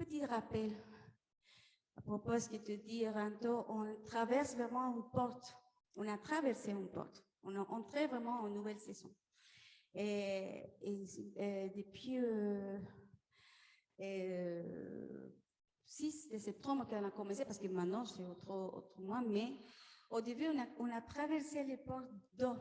petit rappel à propos de ce que tu dis, Ranto. On traverse vraiment une porte. On a traversé une porte. On est entré vraiment en nouvelle saison. Et depuis 6 de septembre qu'on a commencé, parce que maintenant c'est autre mois, mais au début on a traversé les portes d'eau.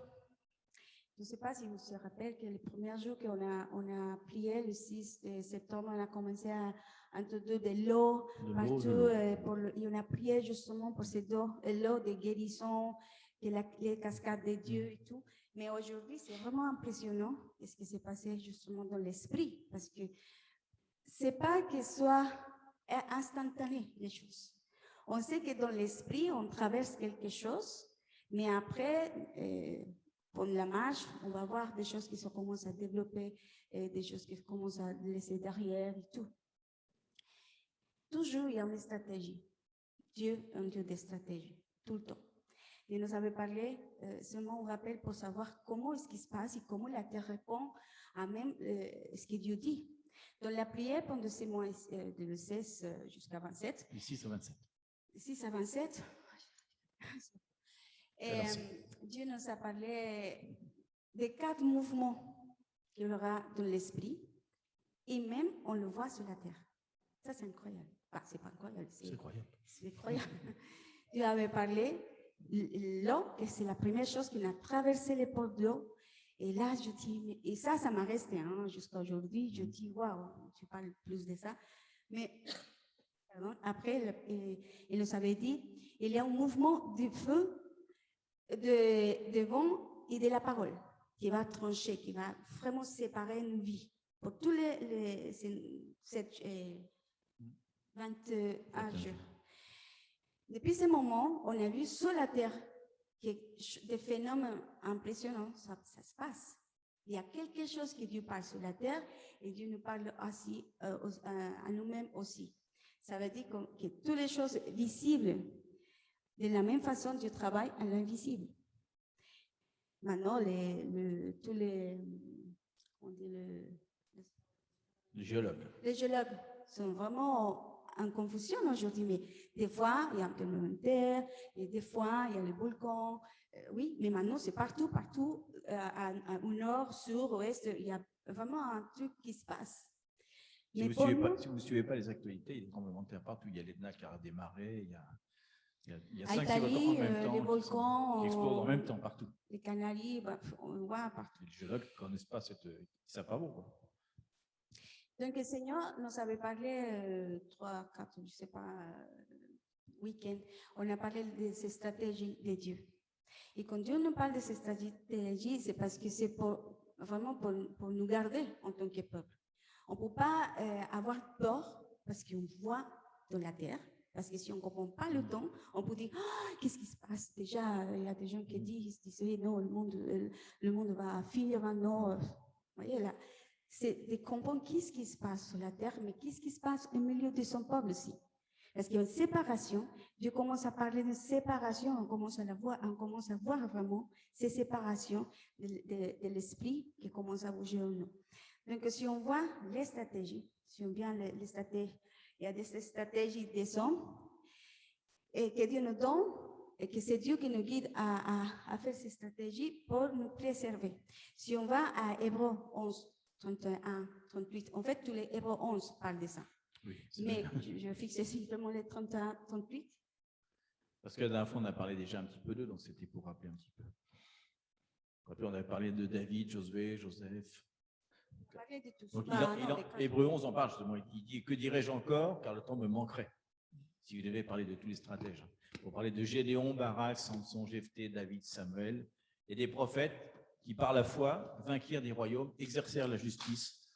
Je ne sais pas si vous vous rappelez que les premiers jours qu'on a prié, le 6 de septembre, on a commencé à introduire de l'eau partout. Et on a prié justement pour cette eau, l'eau de guérison, les cascades de Dieu et tout. Mais aujourd'hui, c'est vraiment impressionnant ce qui s'est passé justement dans l'esprit, parce que c'est pas que ce soit instantané, les choses. On sait que dans l'esprit, on traverse quelque chose, mais après, pour la marche, on va voir des choses qui se commencent à développer, des choses qui commencent à laisser derrière et tout. Toujours, il y a une stratégie. Dieu est un Dieu de stratégie, tout le temps. Il nous avait parlé, seulement on rappelle pour savoir comment est-ce qui se passe et comment la terre répond à même ce que Dieu dit. Dans la prière pendant ces mois de 16 jusqu'à 27. Du 6 au 27. 6 à 27. Et Dieu nous a parlé des 4 mouvements qu'il y aura dans l'esprit et même on le voit sur la terre. Ça, c'est incroyable. Enfin, c'est pas incroyable. C'est incroyable. C'est incroyable. Dieu avait parlé l'eau, que c'est la première chose qui a traversé les portes d'eau. Et là, je dis, et ça m'a resté jusqu'à aujourd'hui. Je dis, waouh, tu parles plus de ça. Mais après, il nous avait dit, il y a un mouvement du feu, de vent et de la parole qui va trancher, qui va vraiment séparer une vie. Pour tous les 21 jours. Depuis ce moment, on a vu sur la terre des phénomènes impressionnants, ça se passe. Il y a quelque chose que Dieu parle sur la terre et Dieu nous parle aussi à nous-mêmes aussi. Ça veut dire que toutes les choses visibles, de la même façon, Dieu travaille à l'invisible. Maintenant, tous les géologues. Les géologues sont vraiment en confusion aujourd'hui, mais des fois, il y a un tremblement de terre, et des fois, il y a les volcans. Oui, mais maintenant, c'est partout, au nord, sur, ouest, il y a vraiment un truc qui se passe. Si vous ne suivez pas les actualités, il y a des tremblements de terre partout. Il y a l'Etna qui a redémarré, il y a 5 volcans en même temps les volcans, qui explosent en même temps partout. Les Canaries, on voit partout. Les géologues ne connaissent pas ils ne savent pas beaucoup. Donc, le Seigneur nous avait parlé 3, 4, je ne sais pas, week-end. On a parlé de ces stratégies de Dieu. Et quand Dieu nous parle de ces stratégies, c'est parce que c'est vraiment pour nous garder en tant que peuple. On ne peut pas avoir peur parce qu'on voit dans la terre. Parce que si on ne comprend pas le temps, on peut dire qu'est-ce qui se passe? Déjà, il y a des gens qui disent non, le monde va finir maintenant. Vous voyez là. C'est de comprendre qu'est-ce qui se passe sur la terre, mais qu'est-ce qui se passe au milieu de son peuple aussi. Parce qu'il y a une séparation, Dieu commence à parler de séparation, on commence à voir vraiment ces séparations de l'esprit qui commence à bouger en nous. Donc, si on voit les stratégies, si on vient les stratégies, il y a des stratégies des hommes et que Dieu nous donne et que c'est Dieu qui nous guide à faire ces stratégies pour nous préserver. Si on va à Hébreux 11, 31, 38. En fait, tous les Hébreux 11 parlent de ça. Oui, mais je fixe simplement les 31, 38. Parce que la dernière fois, on a parlé déjà un petit peu d'eux, donc c'était pour rappeler un petit peu. Après, on avait parlé de David, Josué, Joseph. Donc, Hébreux 11 en parle justement. Il dit, que dirais-je encore, car le temps me manquerait. Si je devais parler de tous les stratèges. Pour parler de Gédéon, Barak, Samson, Jephthé, David, Samuel, et des prophètes qui, par la foi, vainquirent des royaumes, exercèrent la justice,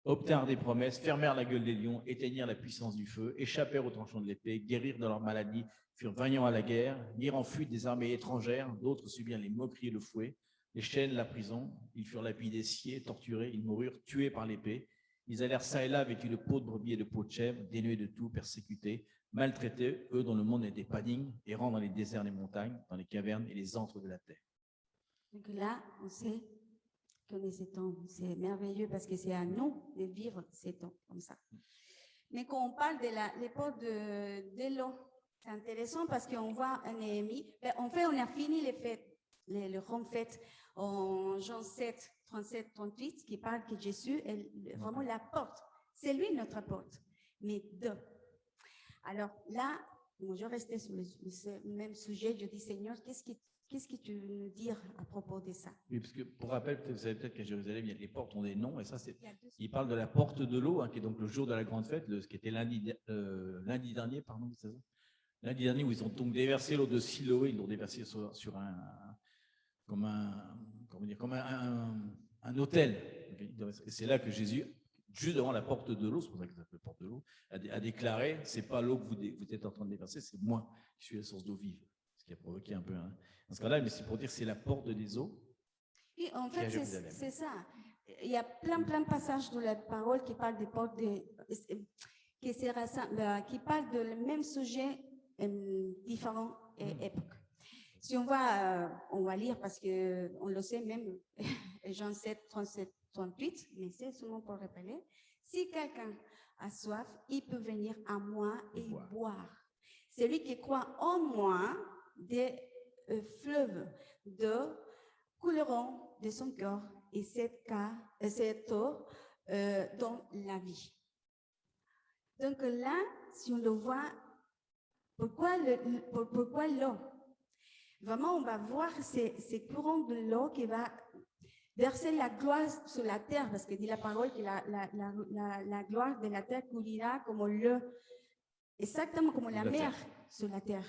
obtinrent des promesses, fermèrent la gueule des lions, éteignirent la puissance du feu, échappèrent au tranchant de l'épée, guérirent de leur maladie, furent vaillants à la guerre, mirent en fuite des armées étrangères, d'autres subirent les moqueries et le fouet, les chaînes, la prison, ils furent lapidés, sciés, torturés, ils moururent, tués par l'épée. Ils allèrent çà et là vêtus de peau de brebis et de peau de chèvre, dénués de tout, persécutés, maltraités, eux dont le monde n'était pas digne, errant dans les déserts, les montagnes, dans les cavernes et les antres de la terre. Donc là, on sait qu'on est ces temps. C'est merveilleux parce que c'est à nous de vivre ces temps comme ça. Mais quand on parle des portes de l'eau, c'est intéressant parce qu'on voit un ennemi. En fait, on a fini les fêtes, les grandes fêtes en Jean 7, 37, 38, qui parle que Jésus est vraiment la porte. C'est lui notre porte. Mais deux. Alors là, moi, je restais sur le même sujet. Je dis, Seigneur, qu'est-ce que tu veux nous dire à propos de ça? Oui, parce que pour rappel, vous savez peut-être qu'à Jérusalem, les portes ont des noms, et ça, il parle de la porte de l'eau, hein, qui est donc le jour de la grande fête, ce qui était lundi dernier, pardon, c'est ça? Lundi dernier, où ils ont donc déversé l'eau de Siloé, ils l'ont déversé sur comme un autel. Et c'est là que Jésus, juste devant la porte de l'eau, c'est pour ça que ça s'appelle porte de l'eau, a déclaré, c'est pas l'eau que vous êtes en train de déverser, c'est moi qui suis la source d'eau vive. Ce qui a provoqué un peu un scandale, mais c'est pour dire que c'est la porte des eaux. Et en fait, c'est ça. Il y a plein de passages dans la parole qui parlent des portes qui parlent de le même sujet, différentes époques. Si on va lire parce qu'on le sait même, Jean 7, 37, 38, mais c'est seulement pour rappeler. Si quelqu'un a soif, il peut venir à moi et boire. Celui qui croit en moi, des fleuves d'eau couleront de son cœur et cette eau dans la vie. Donc là, si on le voit, pourquoi l'eau? Vraiment, on va voir ces courants de l'eau qui va verser la gloire sur la terre, parce que dit la parole que la gloire de la terre coulera exactement comme la mer sur la terre.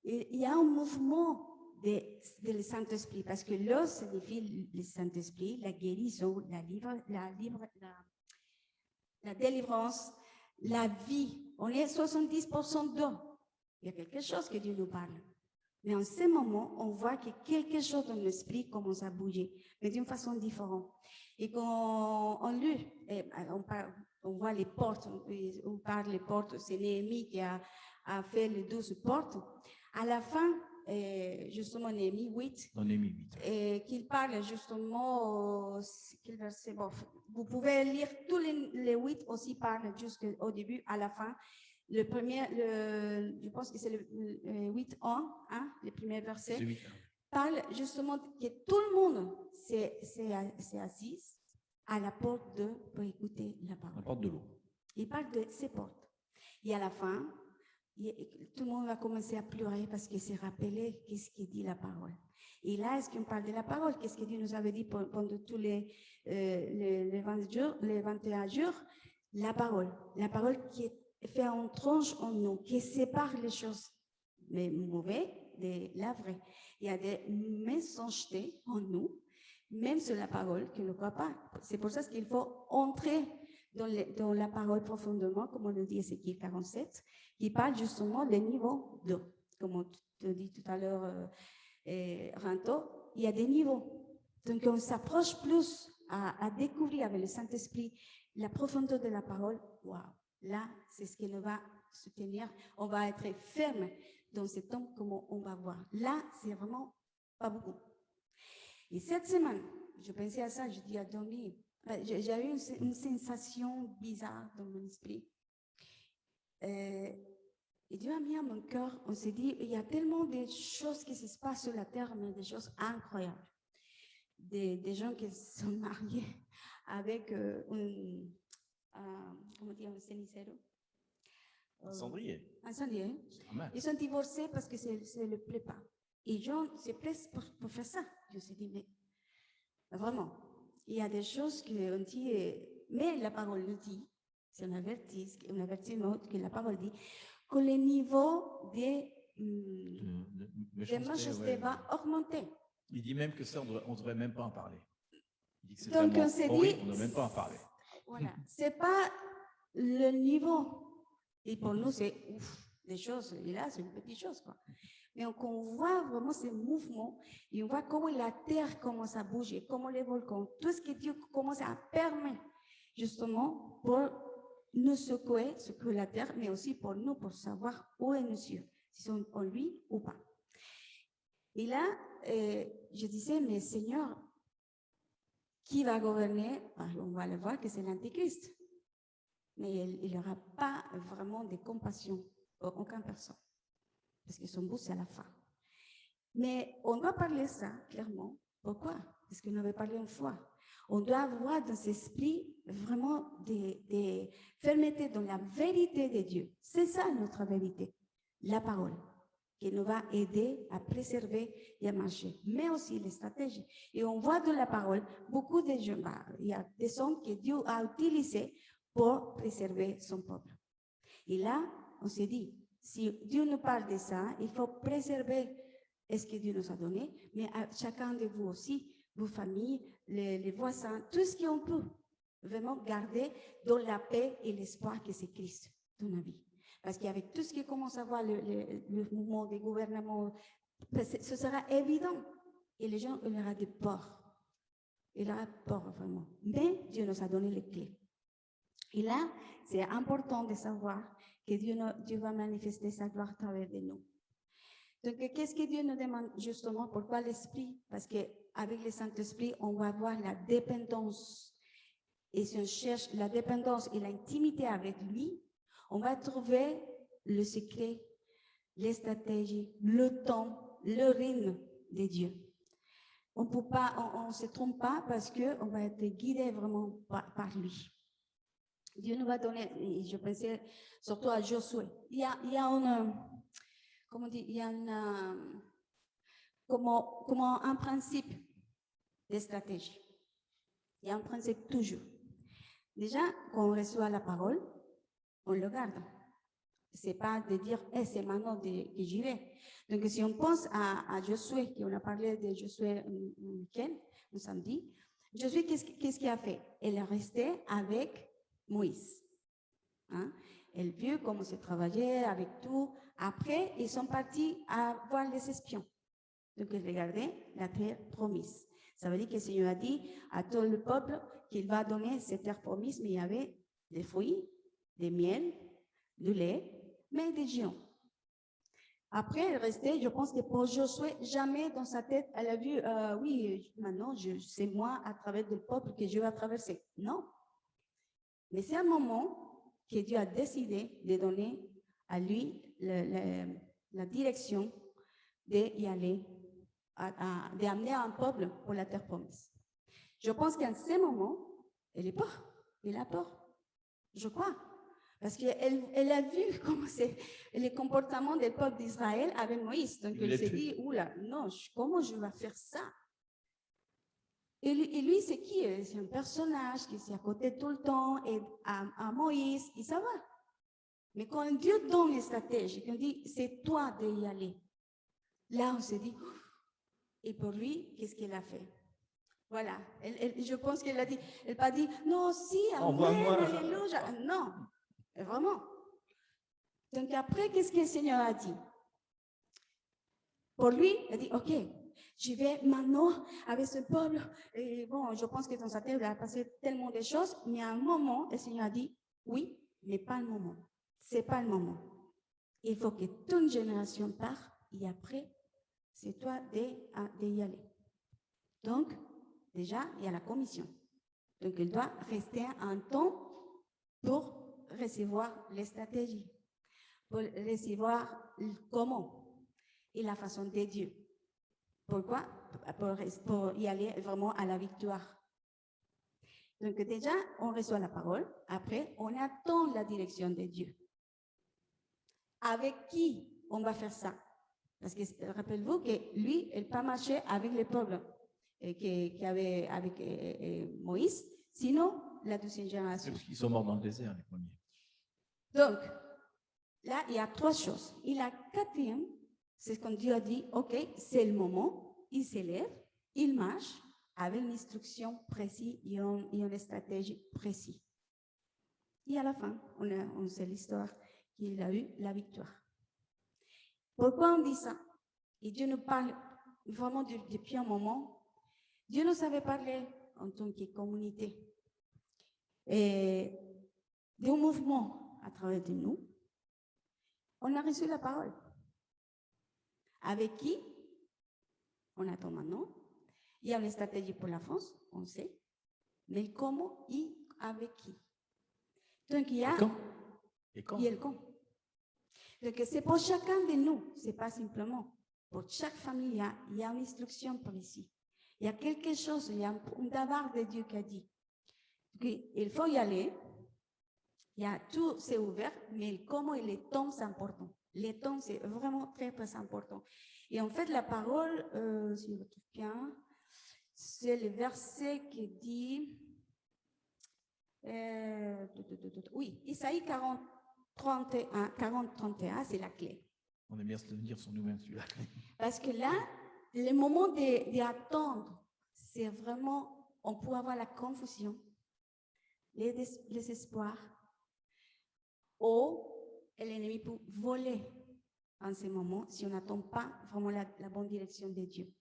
Et il y a un mouvement de Saint-Esprit, parce que l'eau signifie le Saint-Esprit, la guérison, la délivrance, la vie. On est 70% d'eau. Il y a quelque chose que Dieu nous parle. Mais en ce moment, on voit que quelque chose dans l'esprit commence à bouger, mais d'une façon différente. Et quand on lit, on voit les portes, on parle des portes, c'est Néhémie qui a fait les 12 portes. À la fin, justement, Néhémie 8, qu'il parle justement, quel verset, bon, vous pouvez lire tous les 8 aussi parlent jusqu'au début, à la fin. Le premier, je pense que c'est le 8.1, hein, le premier verset, parle justement que tout le monde s'est assis à la porte pour écouter la parole. La porte de l'eau. Il parle de ces portes. Et à la fin, tout le monde va commencer à pleurer parce qu'il s'est rappelé qu'est-ce qu'il dit la parole. Et là, est-ce qu'on parle de la parole? Qu'est-ce que Dieu nous avait dit pendant tous les 21 jours? La parole qui est fait en tranche en nous, qui sépare les choses les mauvaises de la vraie. Il y a des méchancetés en nous, même sur la parole, qui ne croit pas. C'est pour ça qu'il faut entrer dans la parole profondément, comme on le dit Ézéchiel 47, qui parle justement des niveaux d'eau. Comme on te dit tout à l'heure, Ranto, il y a des niveaux. Donc on s'approche plus à découvrir avec le Saint-Esprit la profondeur de la parole. Waouh! Là, c'est ce qui nous va soutenir. On va être ferme dans ce temps, comme on va voir. Là, c'est vraiment pas beaucoup. Et cette semaine, je pensais à ça, je dis à Domi, j'ai eu une sensation bizarre dans mon esprit. Et Dieu a mis à mon cœur, on s'est dit, il y a tellement de choses qui se passent sur la terre, mais des choses incroyables. Des gens qui sont mariés avec comment dire, un cenicero. Un cendrier. Un cendrier. Ils sont divorcés parce que ça ne leur plaît pas. Et Jean se presse pour faire ça. Je me suis dit, mais vraiment, il y a des choses qu'on dit, mais la parole nous dit, c'est un avertissement que la parole dit, que le niveau de méchanceté va augmenter. Il dit même que ça, on ne devrait même pas en parler. Il dit que c'est donc on s'est dit, on ne devrait même pas en parler. Voilà, c'est pas le niveau. Et pour nous, c'est des choses, et là, c'est une petite chose, quoi. Mais on voit vraiment ces mouvements, et on voit comment la terre commence à bouger, comment les volcans, tout ce que Dieu commence à permettre, justement, pour nous secouer la terre, mais aussi pour nous, pour savoir où est nos cieux, si sont en lui ou pas. Et là, je disais, mais Seigneur, qui va gouverner? On va le voir que c'est l'Antéchrist. mais il n'y aura pas vraiment de compassion pour aucune personne, parce que son but, c'est à la fin. Mais on doit parler ça clairement. Pourquoi? Parce qu'on avait parlé une fois. On doit avoir dans cet esprit vraiment des fermeté dans la vérité de Dieu. C'est ça notre vérité, la parole, qui nous va aider à préserver et à marcher, mais aussi les stratégies. Et on voit dans la parole beaucoup de gens, il y a des hommes que Dieu a utilisés pour préserver son peuple. Et là, on s'est dit, si Dieu nous parle de ça, il faut préserver ce que Dieu nous a donné, mais à chacun de vous aussi, vos familles, les voisins, tout ce qu'on peut vraiment garder dans la paix et l'espoir que c'est Christ dans la vie. Parce qu'avec tout ce qui commence à voir le mouvement des gouvernements, ce sera évident. Et les gens, il y aura de peur. Il y aura peur vraiment. Mais Dieu nous a donné les clés. Et là, c'est important de savoir que Dieu va manifester sa gloire à travers de nous. Donc, qu'est-ce que Dieu nous demande justement? Pourquoi l'Esprit? Parce qu'avec le Saint-Esprit, on va avoir la dépendance. Et si on cherche la dépendance et l'intimité avec lui, on va trouver le secret, les stratégies, le temps, le rythme de Dieu. On ne se trompe pas parce qu'on va être guidé vraiment par lui. Dieu nous va donner, et je pensais surtout à Josué. Il y a comme un principe de stratégie. Il y a un principe toujours. Déjà, quand on reçoit la parole, on le garde. C'est pas de dire, c'est maintenant que j'y vais. Donc, si on pense à Josué, on a parlé de Josué un week-end, un samedi, Josué, qu'est-ce qu'il a fait? Elle est restée avec Moïse. Hein? Elle vit comment se travaillait avec tout. Après, ils sont partis à voir les espions. Donc, ils regardaient la terre promise. Ça veut dire que le Seigneur a dit à tout le peuple qu'il va donner cette terre promise, mais il y avait des fruits, des miels, du lait, mais des géants. Après, elle restait, je pense que pour Josué, jamais dans sa tête, elle a vu, oui, maintenant, c'est moi, à travers le peuple, que je vais traverser. Non. Mais c'est un moment que Dieu a décidé de donner à lui la direction d'y aller, d'amener un peuple pour la terre promise. Je pense qu'en ce moment, elle a peur, je crois. Parce qu'elle a vu comment c'est les comportements des peuples d'Israël avec Moïse. Donc, elle s'est dit, oula, non, comment je vais faire ça? Et lui, c'est qui? C'est un personnage qui est à côté tout le temps, et à Moïse, et ça va. Mais quand Dieu donne les stratégies, il dit, c'est toi d'y aller. Là, on s'est dit, et pour lui, qu'est-ce qu'elle a fait? Voilà. Je pense qu'elle a dit, elle n'a pas dit, non, si, amen, alléluia. Non, vraiment. Donc après, qu'est-ce que le Seigneur a dit? Pour lui, il a dit, ok, je vais maintenant avec ce peuple. Et bon, je pense que dans sa tête, il a passé tellement de choses, mais à un moment, le Seigneur a dit, oui, mais pas le moment. C'est pas le moment. Il faut que toute une génération parte, et après, c'est toi d'y aller. Donc, déjà, il y a la commission. Donc, il doit rester un temps pour recevoir les stratégies, pour recevoir comment et la façon de Dieu. Pourquoi? Pour y aller vraiment à la victoire. Donc, déjà, on reçoit la parole. Après, on attend la direction de Dieu. Avec qui on va faire ça? Parce que rappelez-vous que lui, il n'a pas marché avec les peuples qu'il y avait avec Moïse, sinon la deuxième génération. Parce qu'ils sont morts dans le désert, les premiers. Donc, là, il y a trois choses. Et la quatrième, c'est ce qu'on Dieu a dit, ok, c'est le moment, il s'élève, il marche avec une instruction précise et une stratégie précise. Et à la fin, on sait l'histoire qu'il a eu la victoire. Pourquoi on dit ça? Et Dieu nous parle vraiment depuis un moment. Dieu nous avait parlé en tant que communauté et d'un mouvement à travers de nous. On a reçu la parole. Avec qui? On attend maintenant. Il y a une stratégie pour la France, on sait. Mais comment et avec qui? Donc, il y a... Et quand? Il y a le quand. Donc, c'est pour chacun de nous, c'est pas simplement. Pour chaque famille, il y a une instruction pour ici. Il y a quelque chose, il y a un davard de Dieu qui a dit. Il faut y aller. Il y a tout, c'est ouvert, mais comment et les temps, c'est important. Les temps, c'est vraiment très, très important. Et en fait, la parole, si je retrouve bien, c'est le verset qui dit, oui, Isaïe 40, 31, c'est la clé. On aime bien se le dire sur nous-mêmes, celui-là. Parce que là, le moment d'attendre, c'est vraiment, on peut avoir la confusion, les espoirs, ou l'ennemi peut voler en ce moment si on n'attend pas vraiment la bonne direction de Dieu.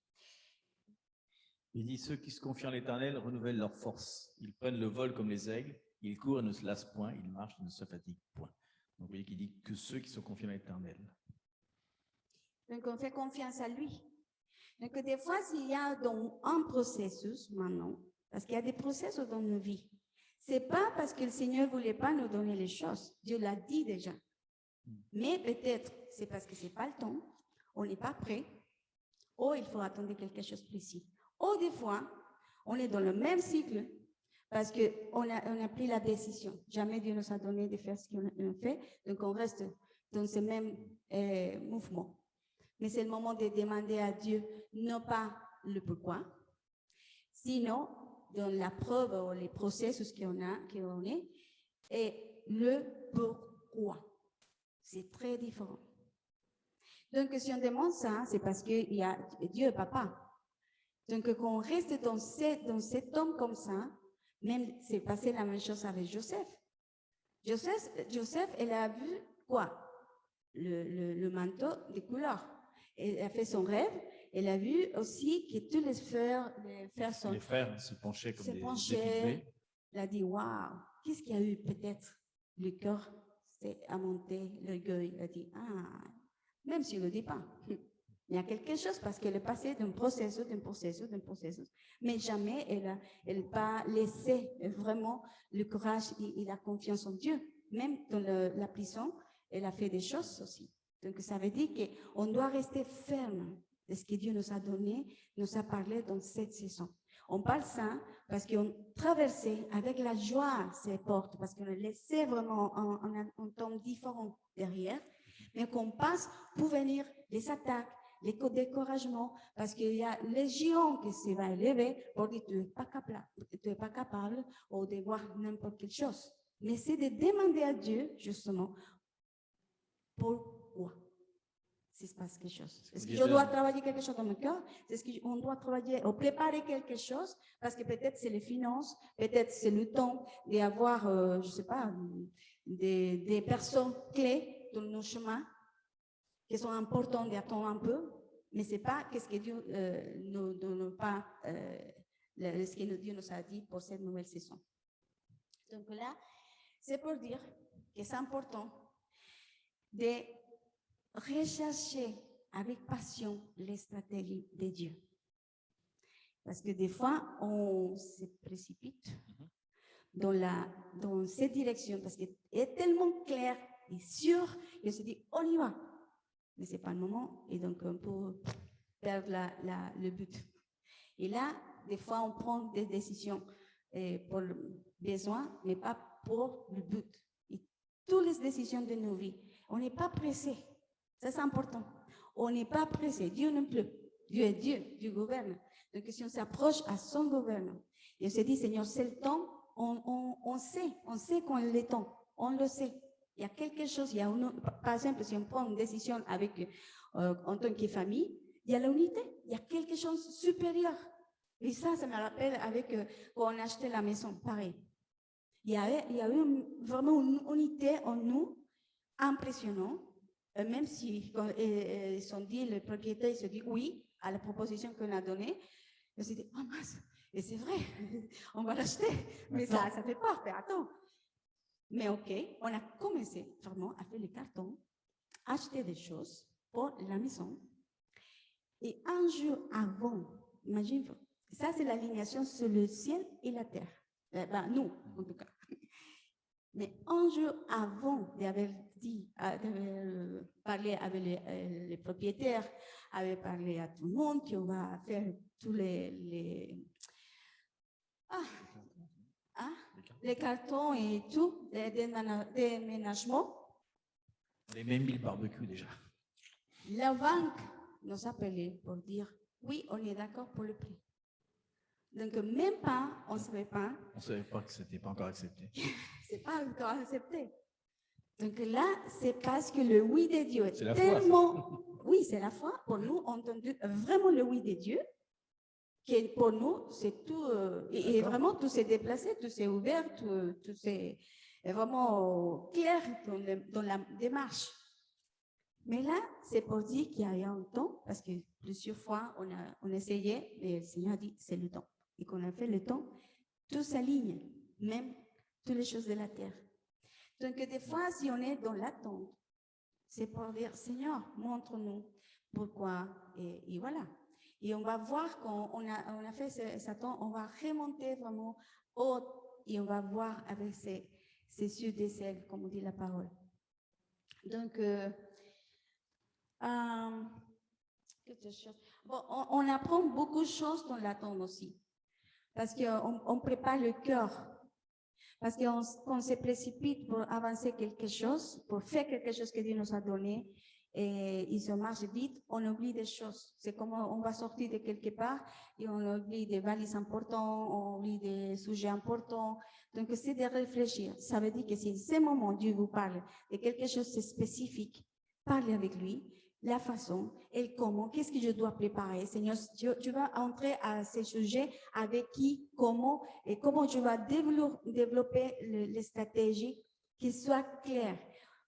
Il dit, ceux qui se confient en l'Éternel renouvellent leur force. Ils prennent le vol comme les aigles, ils courent et ne se lassent point, ils marchent et ne se fatiguent point. Donc vous voyez qu'il dit que ceux qui se confient en l'Éternel. Donc on fait confiance à lui. Donc des fois, s'il y a donc un processus maintenant, parce qu'il y a des processus dans nos vies, c'est pas parce que le Seigneur voulait pas nous donner les choses. Dieu l'a dit déjà. Mais peut-être c'est parce que c'est pas le temps, on n'est pas prêt, ou il faut attendre quelque chose de précis. Ou des fois, on est dans le même cycle parce qu'on a pris la décision. Jamais Dieu nous a donné de faire ce qu'on a fait, donc on reste dans ce même mouvement. Mais c'est le moment de demander à Dieu, non pas le pourquoi, sinon dans la preuve ou les processus qu'on est, et le pourquoi. C'est très différent. Donc, si on demande ça, c'est parce qu'il y a Dieu papa. Donc, quand on reste dans cet homme comme ça, même c'est passé la même chose avec Joseph. Joseph, elle a vu quoi? Le manteau de couleur. Elle a fait son rêve. Elle a vu aussi que tous les frères se penchaient comme des épis. Elle a dit, waouh, qu'est-ce qu'il y a eu? Peut-être le cœur s'est monté, l'orgueil. Elle a dit, même s'il ne le dit pas. Il y a quelque chose parce qu'elle est passée d'un processus, mais jamais elle n'a pas laissé vraiment le courage et la confiance en Dieu. Même dans la prison, elle a fait des choses aussi. Donc, ça veut dire qu'on doit rester ferme de ce que Dieu nous a donné, nous a parlé dans cette saison. On parle ça parce qu'on traversait avec la joie ces portes, parce qu'on a laissé vraiment un temps différent derrière, mais qu'on passe pour venir les attaques, les découragements, parce qu'il y a les géants qui se vont élever pour dire tu n'es pas capable ou de voir n'importe quelle chose. Mais c'est de demander à Dieu, justement, pourquoi s'il se passe quelque chose. Est-ce que je dois travailler quelque chose dans mon cœur? Est-ce qu'on doit travailler ou préparer quelque chose? Parce que peut-être c'est les finances, peut-être c'est le temps d'avoir, je ne sais pas, des personnes clés dans nos chemins qui sont importantes d'attendre un peu, mais ce n'est pas qu'est-ce que Dieu nous donne pas, ce que Dieu nous a dit pour cette nouvelle saison. Donc là, c'est pour dire que c'est important de rechercher avec passion les stratégies de Dieu. Parce que des fois, on se précipite dans cette direction parce qu'elle est tellement claire et sûre qu'on se dit, on y va. Mais ce n'est pas le moment et donc on peut perdre le but. Et là, des fois, on prend des décisions pour le besoin, mais pas pour le but. Et toutes les décisions de nos vies, on n'est pas pressé. Ça, c'est important. On n'est pas pressé. Dieu non plus. Dieu est Dieu. Dieu gouverne. Donc, si on s'approche à son gouvernement et on se dit, Seigneur, c'est le temps, on sait qu'on est le temps. On le sait. Il y a quelque chose, par exemple, si on prend une décision avec, en tant que famille, il y a l'unité. Il y a quelque chose de supérieur. Et ça me rappelle avec quand on achetait la maison, pareil. Il y a eu vraiment une unité en nous impressionnante. Même si quand ils sont dit, le propriétaire il se dit oui à la proposition qu'on a donnée, il s'est dit, oh mince, et c'est vrai, on va l'acheter, mais ça fait peur, mais attends. Mais ok, on a commencé vraiment à faire les cartons, acheter des choses pour la maison. Et un jour avant, imagine, ça c'est l'alignation sur le ciel et la terre. Nous, en tout cas. Mais un jour avant d'avoir parlé avec les propriétaires, avait parlé à tout le monde qu'on va faire tous les cartons et tout, les déménagements. On avait même mis le barbecue déjà. La banque nous appelait pour dire oui, on est d'accord pour le prix. Donc, même pas, on ne savait pas. On ne savait pas que ce n'était pas encore accepté. C'est pas encore accepté. Donc là, c'est parce que le oui de Dieu est tellement... Oui, c'est la foi. Pour nous, on entend vraiment le oui de Dieu. Que pour nous, c'est tout... et vraiment, tout s'est déplacé, tout s'est ouvert, tout s'est vraiment clair dans la démarche. Mais là, c'est pour dire qu'il y a un temps, parce que plusieurs fois, on essayait, mais le Seigneur a dit, c'est le temps. Et qu'on a fait le temps, tout s'aligne, même toutes les choses de la terre. Donc, des fois, si on est dans l'attente, c'est pour dire, Seigneur, montre-nous pourquoi, et voilà. Et on va voir quand on a fait cet temps, on va remonter vraiment haut, et on va voir avec ses yeux d'aisselle, comme on dit la parole. Donc, bon, on apprend beaucoup de choses dans l'attente aussi, parce qu'on prépare le cœur, parce qu'on se précipite pour avancer quelque chose, pour faire quelque chose que Dieu nous a donné, et il se marche vite, on oublie des choses. C'est comme on va sortir de quelque part et on oublie des valises importantes, on oublie des sujets importants. Donc, c'est de réfléchir. Ça veut dire que si en ce moment Dieu vous parle de quelque chose de spécifique, parlez avec lui. La façon et comment, qu'est-ce que je dois préparer. Seigneur, tu vas entrer à ces sujets avec qui, comment, et comment tu vas développer les stratégies qui soient claires.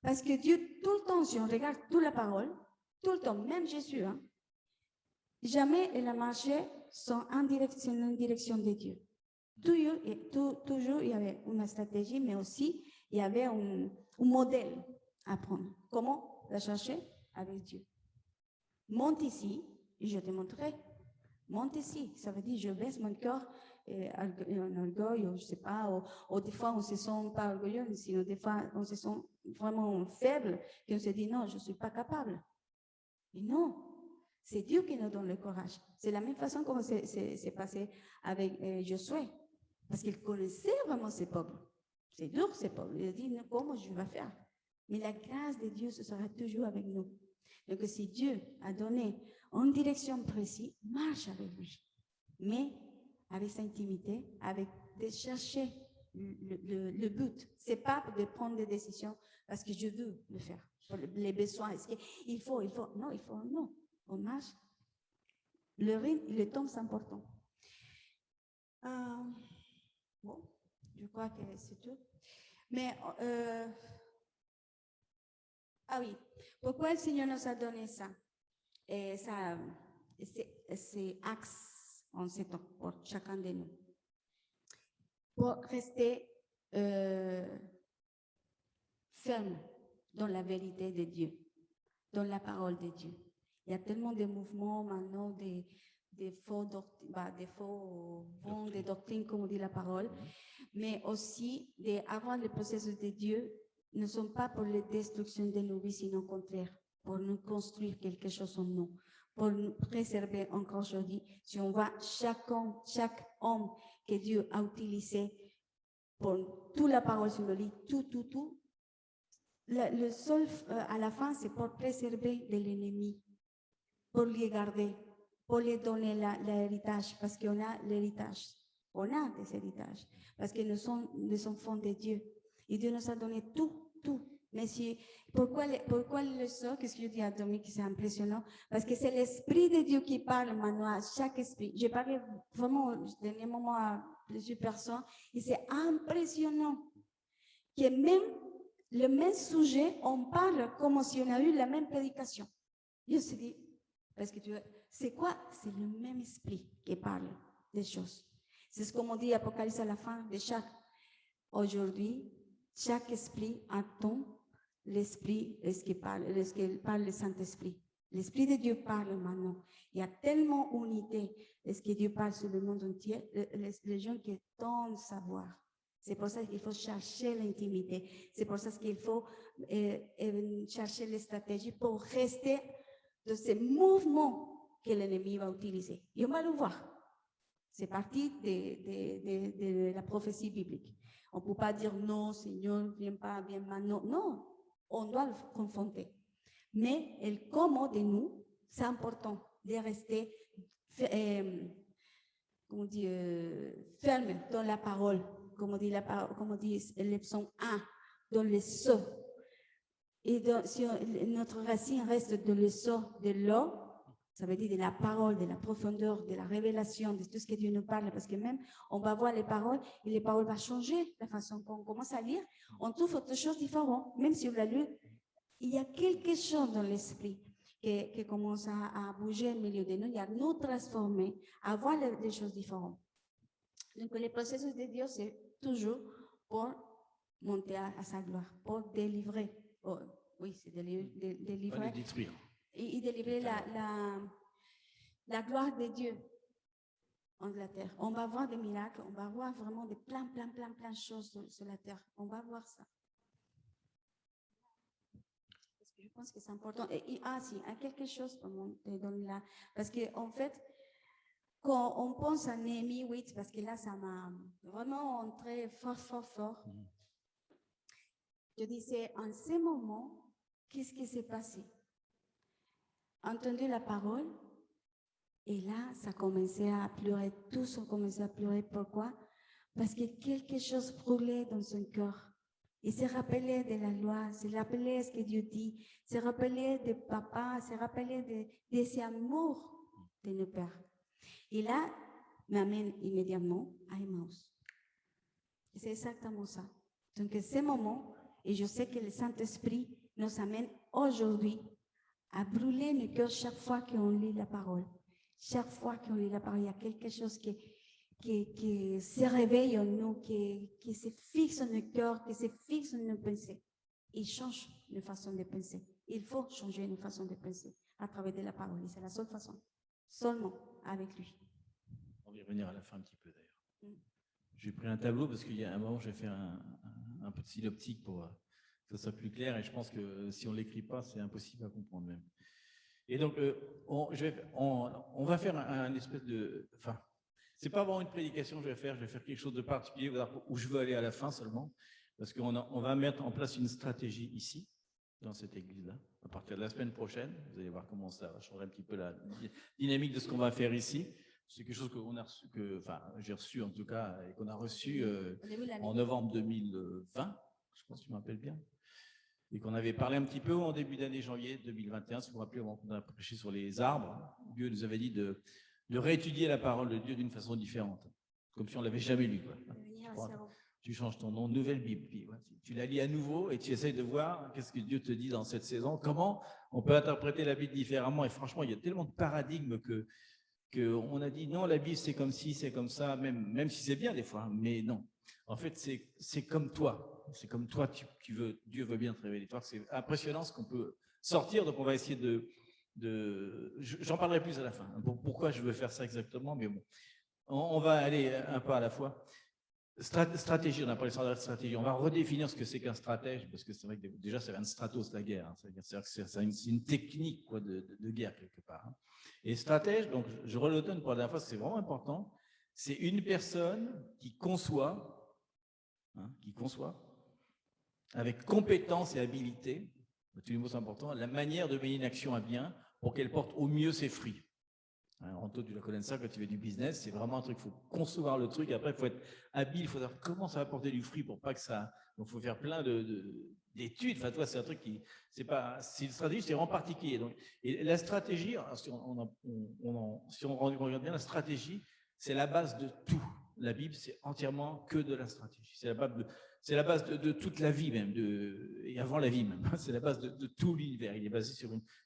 Parce que Dieu, tout le temps, si on regarde toute la parole, tout le temps, même Jésus, jamais il a marché sans en direction de Dieu. Toujours, il y avait une stratégie, mais aussi, il y avait un modèle à prendre. Comment la chercher? Avec Dieu. Monte ici, et je te montrerai. Monte ici, ça veut dire je baisse mon cœur en orgueil, ou je ne sais pas, ou des fois on ne se sent pas orgueilleux, sinon des fois on se sent vraiment faible, et on se dit non, je ne suis pas capable. Mais non, c'est Dieu qui nous donne le courage. C'est la même façon comme c'est passé avec Josué, parce qu'il connaissait vraiment ses peuples. C'est dur, ces peuples. Il a dit comment je vais faire? Mais la grâce de Dieu, ce sera toujours avec nous. Donc, si Dieu a donné une direction précise, marche avec lui. Mais avec sa intimité, avec de chercher le but. Ce n'est pas de prendre des décisions parce que je veux le faire. Pour les besoins. Il faut. Non. On marche. Le temps, c'est important. Bon, je crois que c'est tout. Mais... ah oui, pourquoi le Seigneur nous a donné ça? Et ça, c'est axe en ce temps pour chacun de nous. Pour rester ferme dans la vérité de Dieu, dans la parole de Dieu. Il y a tellement de mouvements maintenant, des faux vents, des doctrines, comme on dit la parole, mais aussi d'avoir le processus de Dieu ne sont pas pour la destruction de nos vies, sinon au contraire, pour nous construire quelque chose en nous, pour nous préserver encore aujourd'hui. Si on voit chaque homme que Dieu a utilisé pour toute la parole sur le lit, tout, le seul à la fin, c'est pour préserver de l'ennemi, pour les garder, pour les donner l'héritage, parce qu'on a l'héritage. On a des héritages, parce que nous sommes des enfants de Dieu. Et Dieu nous a donné tout. Mais pourquoi le sort? Qu'est-ce que je dis à Dominique, c'est impressionnant? Parce que c'est l'Esprit de Dieu qui parle maintenant à chaque esprit. J'ai parlé vraiment au dernier moment à plusieurs personnes, et c'est impressionnant que même le même sujet, on parle comme si on a eu la même prédication. Je me suis dit, parce que c'est quoi? C'est le même esprit qui parle des choses. C'est ce qu'on dit Apocalypse à la fin de chaque. Aujourd'hui, chaque esprit attend l'esprit, ce qui parle le Saint-Esprit. L'Esprit de Dieu parle maintenant. Il y a tellement d'unité. Est-ce que Dieu parle sur le monde entier? Les gens qui attendent savoir. C'est pour ça qu'il faut chercher l'intimité. C'est pour ça qu'il faut chercher les stratégies pour rester dans ces mouvements que l'ennemi va utiliser. Et on va le voir. C'est partie de la prophétie biblique. On ne peut pas dire non, Seigneur, viens pas, viens maintenant. Non, on doit le confronter. Mais le comment de nous, c'est important de rester ferme dans la parole, comme dit le psaume 1, dans le sceau. Et si notre racine reste dans le sceau de l'eau, ça veut dire de la parole, de la profondeur, de la révélation, de tout ce que Dieu nous parle, parce que même on va voir les paroles et les paroles vont changer la façon qu'on commence à lire. On trouve autre chose différente, même si on l'a lu. Il y a quelque chose dans l'esprit qui commence à bouger au milieu de nous, à nous transformer, à voir des choses différentes. Donc, le processus de Dieu, c'est toujours pour monter à sa gloire, pour délivrer. Oh, oui, c'est délivrer. Pas les détruire. Et délivrer la gloire de Dieu en la terre. On va voir des miracles, on va voir vraiment plein de choses sur la terre. On va voir ça. Parce que je pense que c'est important. Si, il y a quelque chose pour moi te donner là. Parce qu'en fait, quand on pense à Néhémie 8, parce que là, ça m'a vraiment entré fort. Je disais, en ce moment, qu'est-ce qui s'est passé? Entendu la parole, et là, ça commençait à pleurer. Tous ont commencé à pleurer. Pourquoi? Parce que quelque chose brûlait dans son cœur. Il se rappelait de la loi, se rappelait ce que Dieu dit, se rappelait de papa, se rappelait de ses amours de nos pères. Et là, m'amène immédiatement à Emmaüs. C'est exactement ça. Donc, ce moment, et je sais que le Saint-Esprit nous amène aujourd'hui à brûler nos cœurs chaque fois qu'on lit la parole. Chaque fois qu'on lit la parole, il y a quelque chose qui se réveille en nous, qui se fixe dans nos cœurs, qui se fixe dans nos pensées. Il change nos façons de penser. Il faut changer nos façons de penser à travers de la parole. Et c'est la seule façon. Seulement avec lui. On va y revenir à la fin un petit peu d'ailleurs. J'ai pris un tableau parce qu'il y a un moment, je vais faire un peu de synoptique pour que ça soit plus clair. Et je pense que si on ne l'écrit pas, c'est impossible à comprendre même. Et donc, on va faire un espèce de... Enfin, c'est pas vraiment une prédication que je vais faire quelque chose de particulier où je veux aller à la fin seulement, parce qu'on va mettre en place une stratégie ici, dans cette église-là, à partir de la semaine prochaine. Vous allez voir comment ça va changer un petit peu la dynamique de ce qu'on va faire ici. C'est quelque chose qu'on a reçu, j'ai reçu en tout cas, et qu'on a reçu en novembre 2020, je pense que tu m'appelles bien, et qu'on avait parlé un petit peu en début d'année janvier 2021, si vous vous rappelez, on a prêché sur les arbres. Dieu nous avait dit de réétudier la parole de Dieu d'une façon différente, comme si on ne l'avait jamais lu. Tu changes ton nom, nouvelle Bible, puis tu la lis à nouveau et tu essayes de voir qu'est-ce que Dieu te dit dans cette saison, comment on peut interpréter la Bible différemment. Et franchement, il y a tellement de paradigmes qu'on a dit non, la Bible c'est comme ci, c'est comme ça, même si c'est bien des fois, mais non. En fait, c'est comme toi. C'est comme toi, Dieu veut bien te révéler. C'est impressionnant ce qu'on peut sortir, donc on va essayer j'en parlerai plus à la fin. Pourquoi je veux faire ça exactement, mais bon. On va aller un pas à la fois. Stratégie, on a parlé de stratégie. On va redéfinir ce que c'est qu'un stratège, parce que c'est vrai que déjà, ça vient de stratos, la guerre. C'est une technique de guerre, quelque part. Et stratège, donc je redonne pour la dernière fois, c'est vraiment important, c'est une personne qui conçoit, avec compétence et habileté, tous les mots sont importants, la manière de mener une action à bien pour qu'elle porte au mieux ses fruits. Anto, tu la connais ça quand tu fais du business, c'est vraiment un truc, il faut concevoir le truc, après il faut être habile, il faut savoir comment ça va porter du fruit pour pas que ça... Donc il faut faire plein d'études, enfin toi c'est un truc qui... C'est une stratégie, c'est vraiment particulier. Donc, et la stratégie, si on regarde bien, la stratégie, c'est la base de tout. La Bible, c'est entièrement que de la stratégie. C'est la base de toute la vie même, et avant la vie même. C'est la base de tout l'univers. Il est basé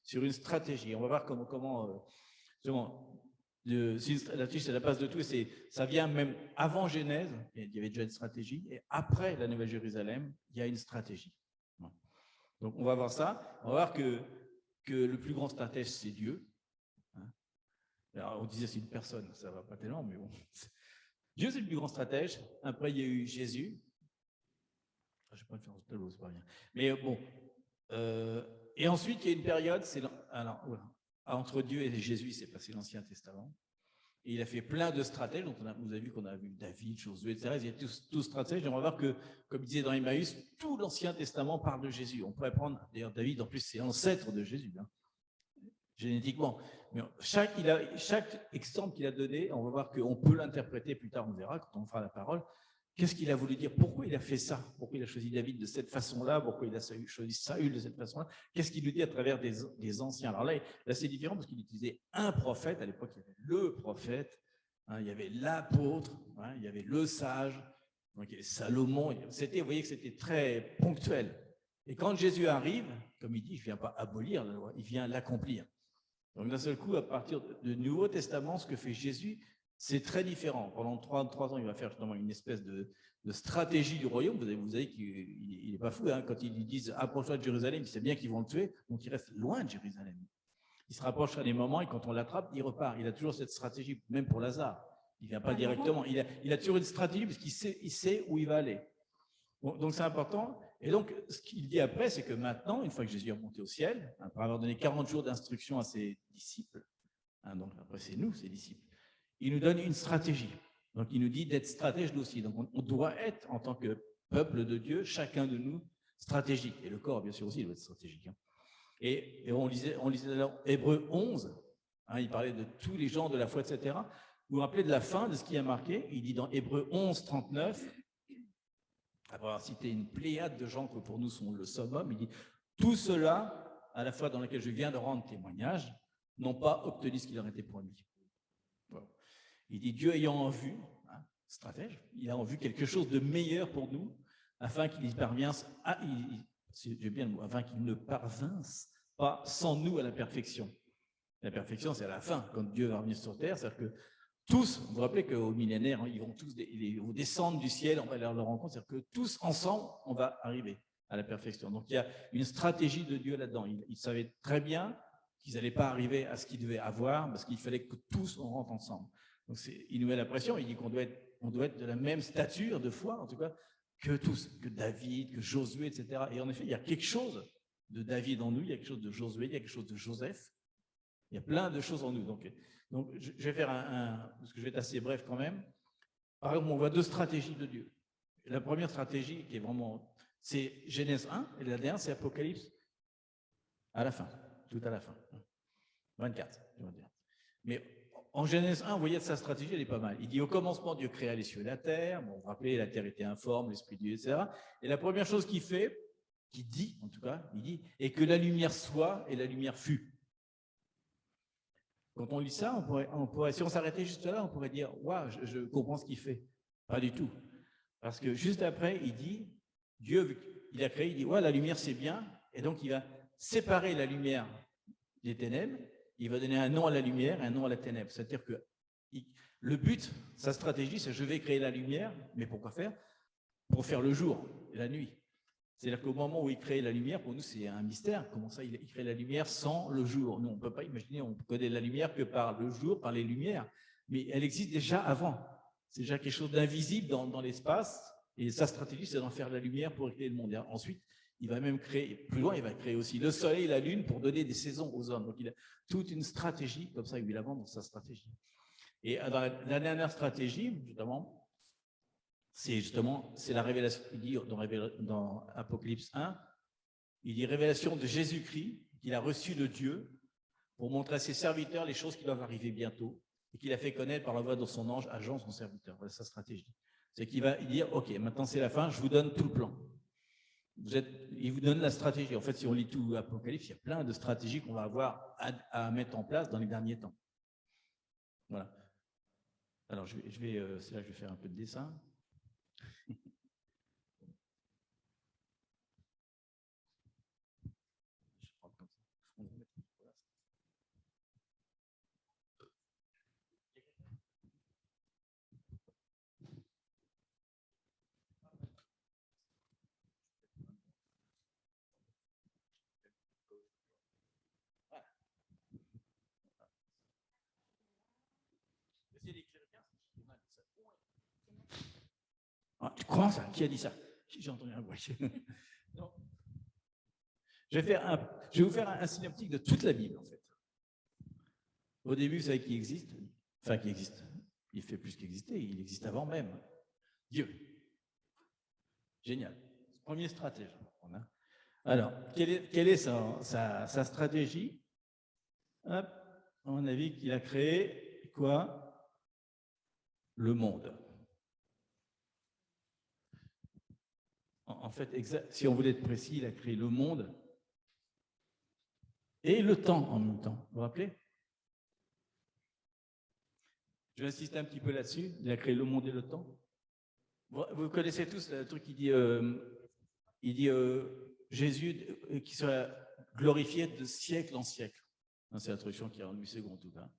sur une stratégie. On va voir comment la stratégie, c'est la base de tout. Et ça vient même avant Genèse, il y avait déjà une stratégie. Et après la Nouvelle Jérusalem, il y a une stratégie. Donc on va voir ça. On va voir que le plus grand stratège, c'est Dieu. Alors on disait c'est une personne, ça ne va pas tellement, mais bon. Dieu, c'est le plus grand stratège. Après, il y a eu Jésus. Je ne vais pas le faire au tableau, c'est pas bien. Mais bon. Et ensuite, il y a une période, entre Dieu et Jésus, il s'est passé l'Ancien Testament. Et il a fait plein de stratèges. Donc, vous avez vu qu'on a vu David, Josué, etc. Il y a tous stratèges. J'aimerais voir que, comme il disait dans Emmaüs, tout l'Ancien Testament parle de Jésus. On pourrait prendre, d'ailleurs, David, en plus, c'est l'ancêtre de Jésus, hein, génétiquement. Mais chaque exemple qu'il a donné, on va voir qu'on peut l'interpréter plus tard, on verra quand on fera la parole. Qu'est-ce qu'il a voulu dire? Pourquoi il a fait ça? Pourquoi il a choisi David de cette façon-là? Pourquoi il a choisi Saül de cette façon-là? Qu'est-ce qu'il nous dit à travers des anciens? Alors là, c'est différent parce qu'il utilisait un prophète. À l'époque, il y avait le prophète, hein, il y avait l'apôtre, hein, il y avait le sage, donc il y avait Salomon. Vous voyez que c'était très ponctuel. Et quand Jésus arrive, comme il dit, il ne vient pas abolir la loi, il vient l'accomplir. Donc d'un seul coup, à partir du Nouveau Testament, ce que fait Jésus, c'est très différent. Pendant 3 ans, il va faire justement une espèce de stratégie du royaume. Vous savez qu'il n'est pas fou, hein, quand ils lui disent « approche-toi de Jérusalem », il sait bien qu'ils vont le tuer, donc il reste loin de Jérusalem. Il se rapproche à des moments et quand on l'attrape, il repart. Il a toujours cette stratégie, même pour Lazare. Il ne vient pas directement. Il a toujours une stratégie parce qu'il sait où il va aller. Bon, donc c'est important. Et donc, ce qu'il dit après, c'est que maintenant, une fois que Jésus est remonté au ciel, après avoir donné 40 jours d'instruction à ses disciples, hein, donc après c'est nous, ses disciples, il nous donne une stratégie. Donc il nous dit d'être stratège nous aussi. Donc on doit être, en tant que peuple de Dieu, chacun de nous, stratégique. Et le corps, bien sûr, aussi, il doit être stratégique. Hein. Et on lisait dans Hébreux 11, hein, il parlait de tous les gens de la foi, etc. Vous vous rappelez de la fin de ce qui a marqué? Il dit dans Hébreux 11, 39, après avoir cité une pléiade de gens que pour nous sont le summum, il dit « Tout cela, à la fois dans lequel je viens de rendre témoignage, n'ont pas obtenu ce qui leur était promis. » Voilà. Il dit « Dieu ayant en vue, hein, stratège, il a en vue quelque chose de meilleur pour nous, afin qu'il afin qu'il ne parvince pas sans nous à la perfection. » La perfection, c'est à la fin, quand Dieu va revenir sur terre, c'est-à-dire que tous, vous vous rappelez qu'au millénaire, ils vont descendre du ciel, on va leur rencontre, c'est-à-dire que tous ensemble, on va arriver à la perfection. Donc il y a une stratégie de Dieu là-dedans. Il savait très bien qu'ils n'allaient pas arriver à ce qu'ils devaient avoir, parce qu'il fallait que tous on rentre ensemble. Donc il nous met la pression, il dit qu'on doit être de la même stature de foi, en tout cas, que tous, que David, que Josué, etc. Et en effet, il y a quelque chose de David en nous, il y a quelque chose de Josué, il y a quelque chose de Joseph. Il y a plein de choses en nous. Donc je vais faire parce que je vais être assez bref quand même. Par exemple, on voit 2 stratégies de Dieu. La première stratégie, qui est vraiment, c'est Genèse 1, et la dernière, c'est Apocalypse à la fin, tout à la fin. 24, je veux dire. Mais en Genèse 1, vous voyez, sa stratégie, elle est pas mal. Il dit, au commencement, Dieu créa les cieux et la terre. Bon, vous vous rappelez, la terre était informe, l'esprit de Dieu, etc. Et la première chose qu'il fait, qu'il dit, en tout cas, il dit, et que la lumière soit, et la lumière fut. Quand on lit ça, on pourrait, si on s'arrêtait juste là, on pourrait dire « Waouh, je comprends ce qu'il fait ». Pas du tout. Parce que juste après, il dit, Dieu, il a créé, il dit « Ouais, la lumière, c'est bien ». Et donc, il va séparer la lumière des ténèbres. Il va donner un nom à la lumière et un nom à la ténèbre. C'est-à-dire que le but, sa stratégie, c'est « Je vais créer la lumière ». Mais pourquoi faire? Pour faire le jour et la nuit. C'est-à-dire qu'au moment où il crée la lumière, pour nous, c'est un mystère. Comment ça, il crée la lumière sans le jour? Nous, on ne peut pas imaginer, on connaît la lumière que par le jour, par les lumières. Mais elle existe déjà avant. C'est déjà quelque chose d'invisible dans l'espace. Et sa stratégie, c'est d'en faire la lumière pour créer le monde. Et ensuite, il va même créer, plus loin, il va créer aussi le soleil et la lune pour donner des saisons aux hommes. Donc, il a toute une stratégie, comme ça, évidemment, dans sa stratégie. Et dans la dernière stratégie, c'est la révélation, il dit dans Apocalypse 1, il dit révélation de Jésus-Christ qu'il a reçu de Dieu pour montrer à ses serviteurs les choses qui doivent arriver bientôt et qu'il a fait connaître par la voix de son ange à Jean, son serviteur. Voilà sa stratégie. C'est qu'il va dire, ok, maintenant c'est la fin, je vous donne tout le plan. Il vous donne la stratégie. En fait, si on lit tout Apocalypse, il y a plein de stratégies qu'on va avoir à mettre en place dans les derniers temps. Voilà. Alors, c'est là que je vais faire un peu de dessin. Essayez d'écrire bien, c'est mal. tu crois ça? Qui a dit ça? J'ai entendu un bruit. Non. Je vais vous faire un synoptique de toute la Bible, en fait. Au début, vous savez qui existe? Enfin, qui existe. Il fait plus qu'exister, il existe avant même. Dieu. Génial. Premier stratège. Alors, quelle est sa stratégie? Hop, à mon avis, qu'il a créé quoi? Le monde. En fait, si on voulait être précis, il a créé le monde et le temps en même temps. Vous vous rappelez? Je vais insister un petit peu là-dessus. Il a créé le monde et le temps. Vous connaissez tous le truc qui dit, Jésus qui sera glorifié de siècle en siècle. C'est la traduction qui est en Louis II en tout cas.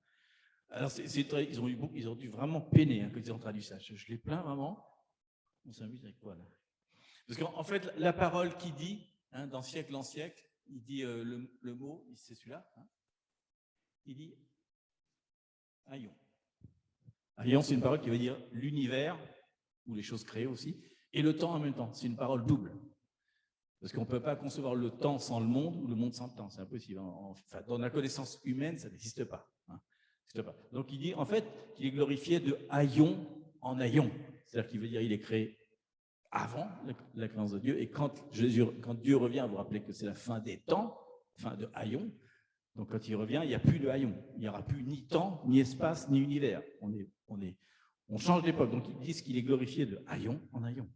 Alors, ils ont dû vraiment peiner quand ils ont traduit ça. Je les plains vraiment. On s'amuse avec quoi là? Parce qu'en fait, la parole qui dit, dans siècle en siècle, il dit le mot, c'est celui-là. Il dit aion. Aion, c'est une parole qui veut dire l'univers, ou les choses créées aussi, et le temps en même temps. C'est une parole double. Parce qu'on ne peut pas concevoir le temps sans le monde ou le monde sans le temps. C'est impossible. Enfin, dans la connaissance humaine, ça n'existe pas. Donc, il dit en fait qu'il est glorifié de aion en aion. C'est-à-dire qu'il veut dire qu'il est créé avant la créance de Dieu. Et quand Dieu revient, vous vous rappelez que c'est la fin des temps, fin de aion. Donc, quand il revient, il n'y a plus de aion. Il n'y aura plus ni temps, ni espace, ni univers. On change d'époque. Donc, ils disent qu'il est glorifié de aion en aion.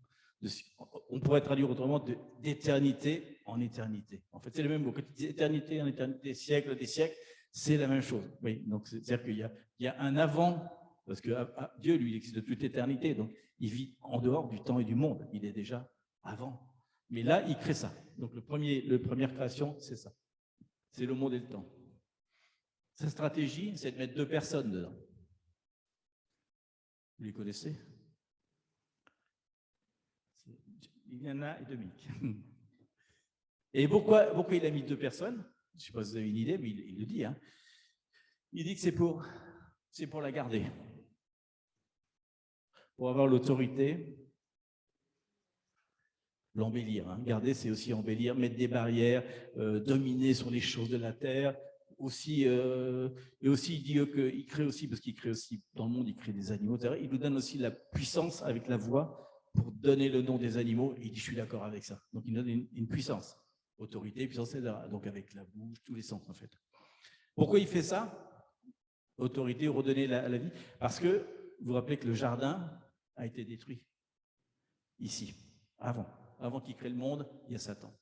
On pourrait traduire autrement d'éternité en éternité. En fait, c'est le même mot. Quand il dit éternité en éternité, siècle des siècles, c'est la même chose. Oui, donc c'est-à-dire qu'il y a un avant, parce que Dieu, lui, il existe de toute éternité, donc il vit en dehors du temps et du monde. Il est déjà avant. Mais là, il crée ça. Donc, la première création, c'est ça. C'est le monde et le temps. Sa stratégie, c'est de mettre 2 personnes dedans. Vous les connaissez? Liliana et Dominique. Et pourquoi il a mis 2 personnes? Je ne sais pas si vous avez une idée, mais il le dit. Il dit que c'est pour la garder. Pour avoir l'autorité, l'embellir. Garder, c'est aussi embellir, mettre des barrières, dominer sur les choses de la terre. Et aussi, il dit qu'il crée aussi, parce qu'il crée aussi, dans le monde, il crée des animaux. Il nous donne aussi la puissance avec la voix pour donner le nom des animaux. Il dit, je suis d'accord avec ça. Donc, il donne une puissance. Autorité, puissance, etc. Donc, avec la bouche, tous les sens, en fait. Pourquoi il fait ça? Autorité, redonner la vie. Parce que, vous vous rappelez que le jardin a été détruit. Ici, avant qu'il crée le monde, il y a Satan.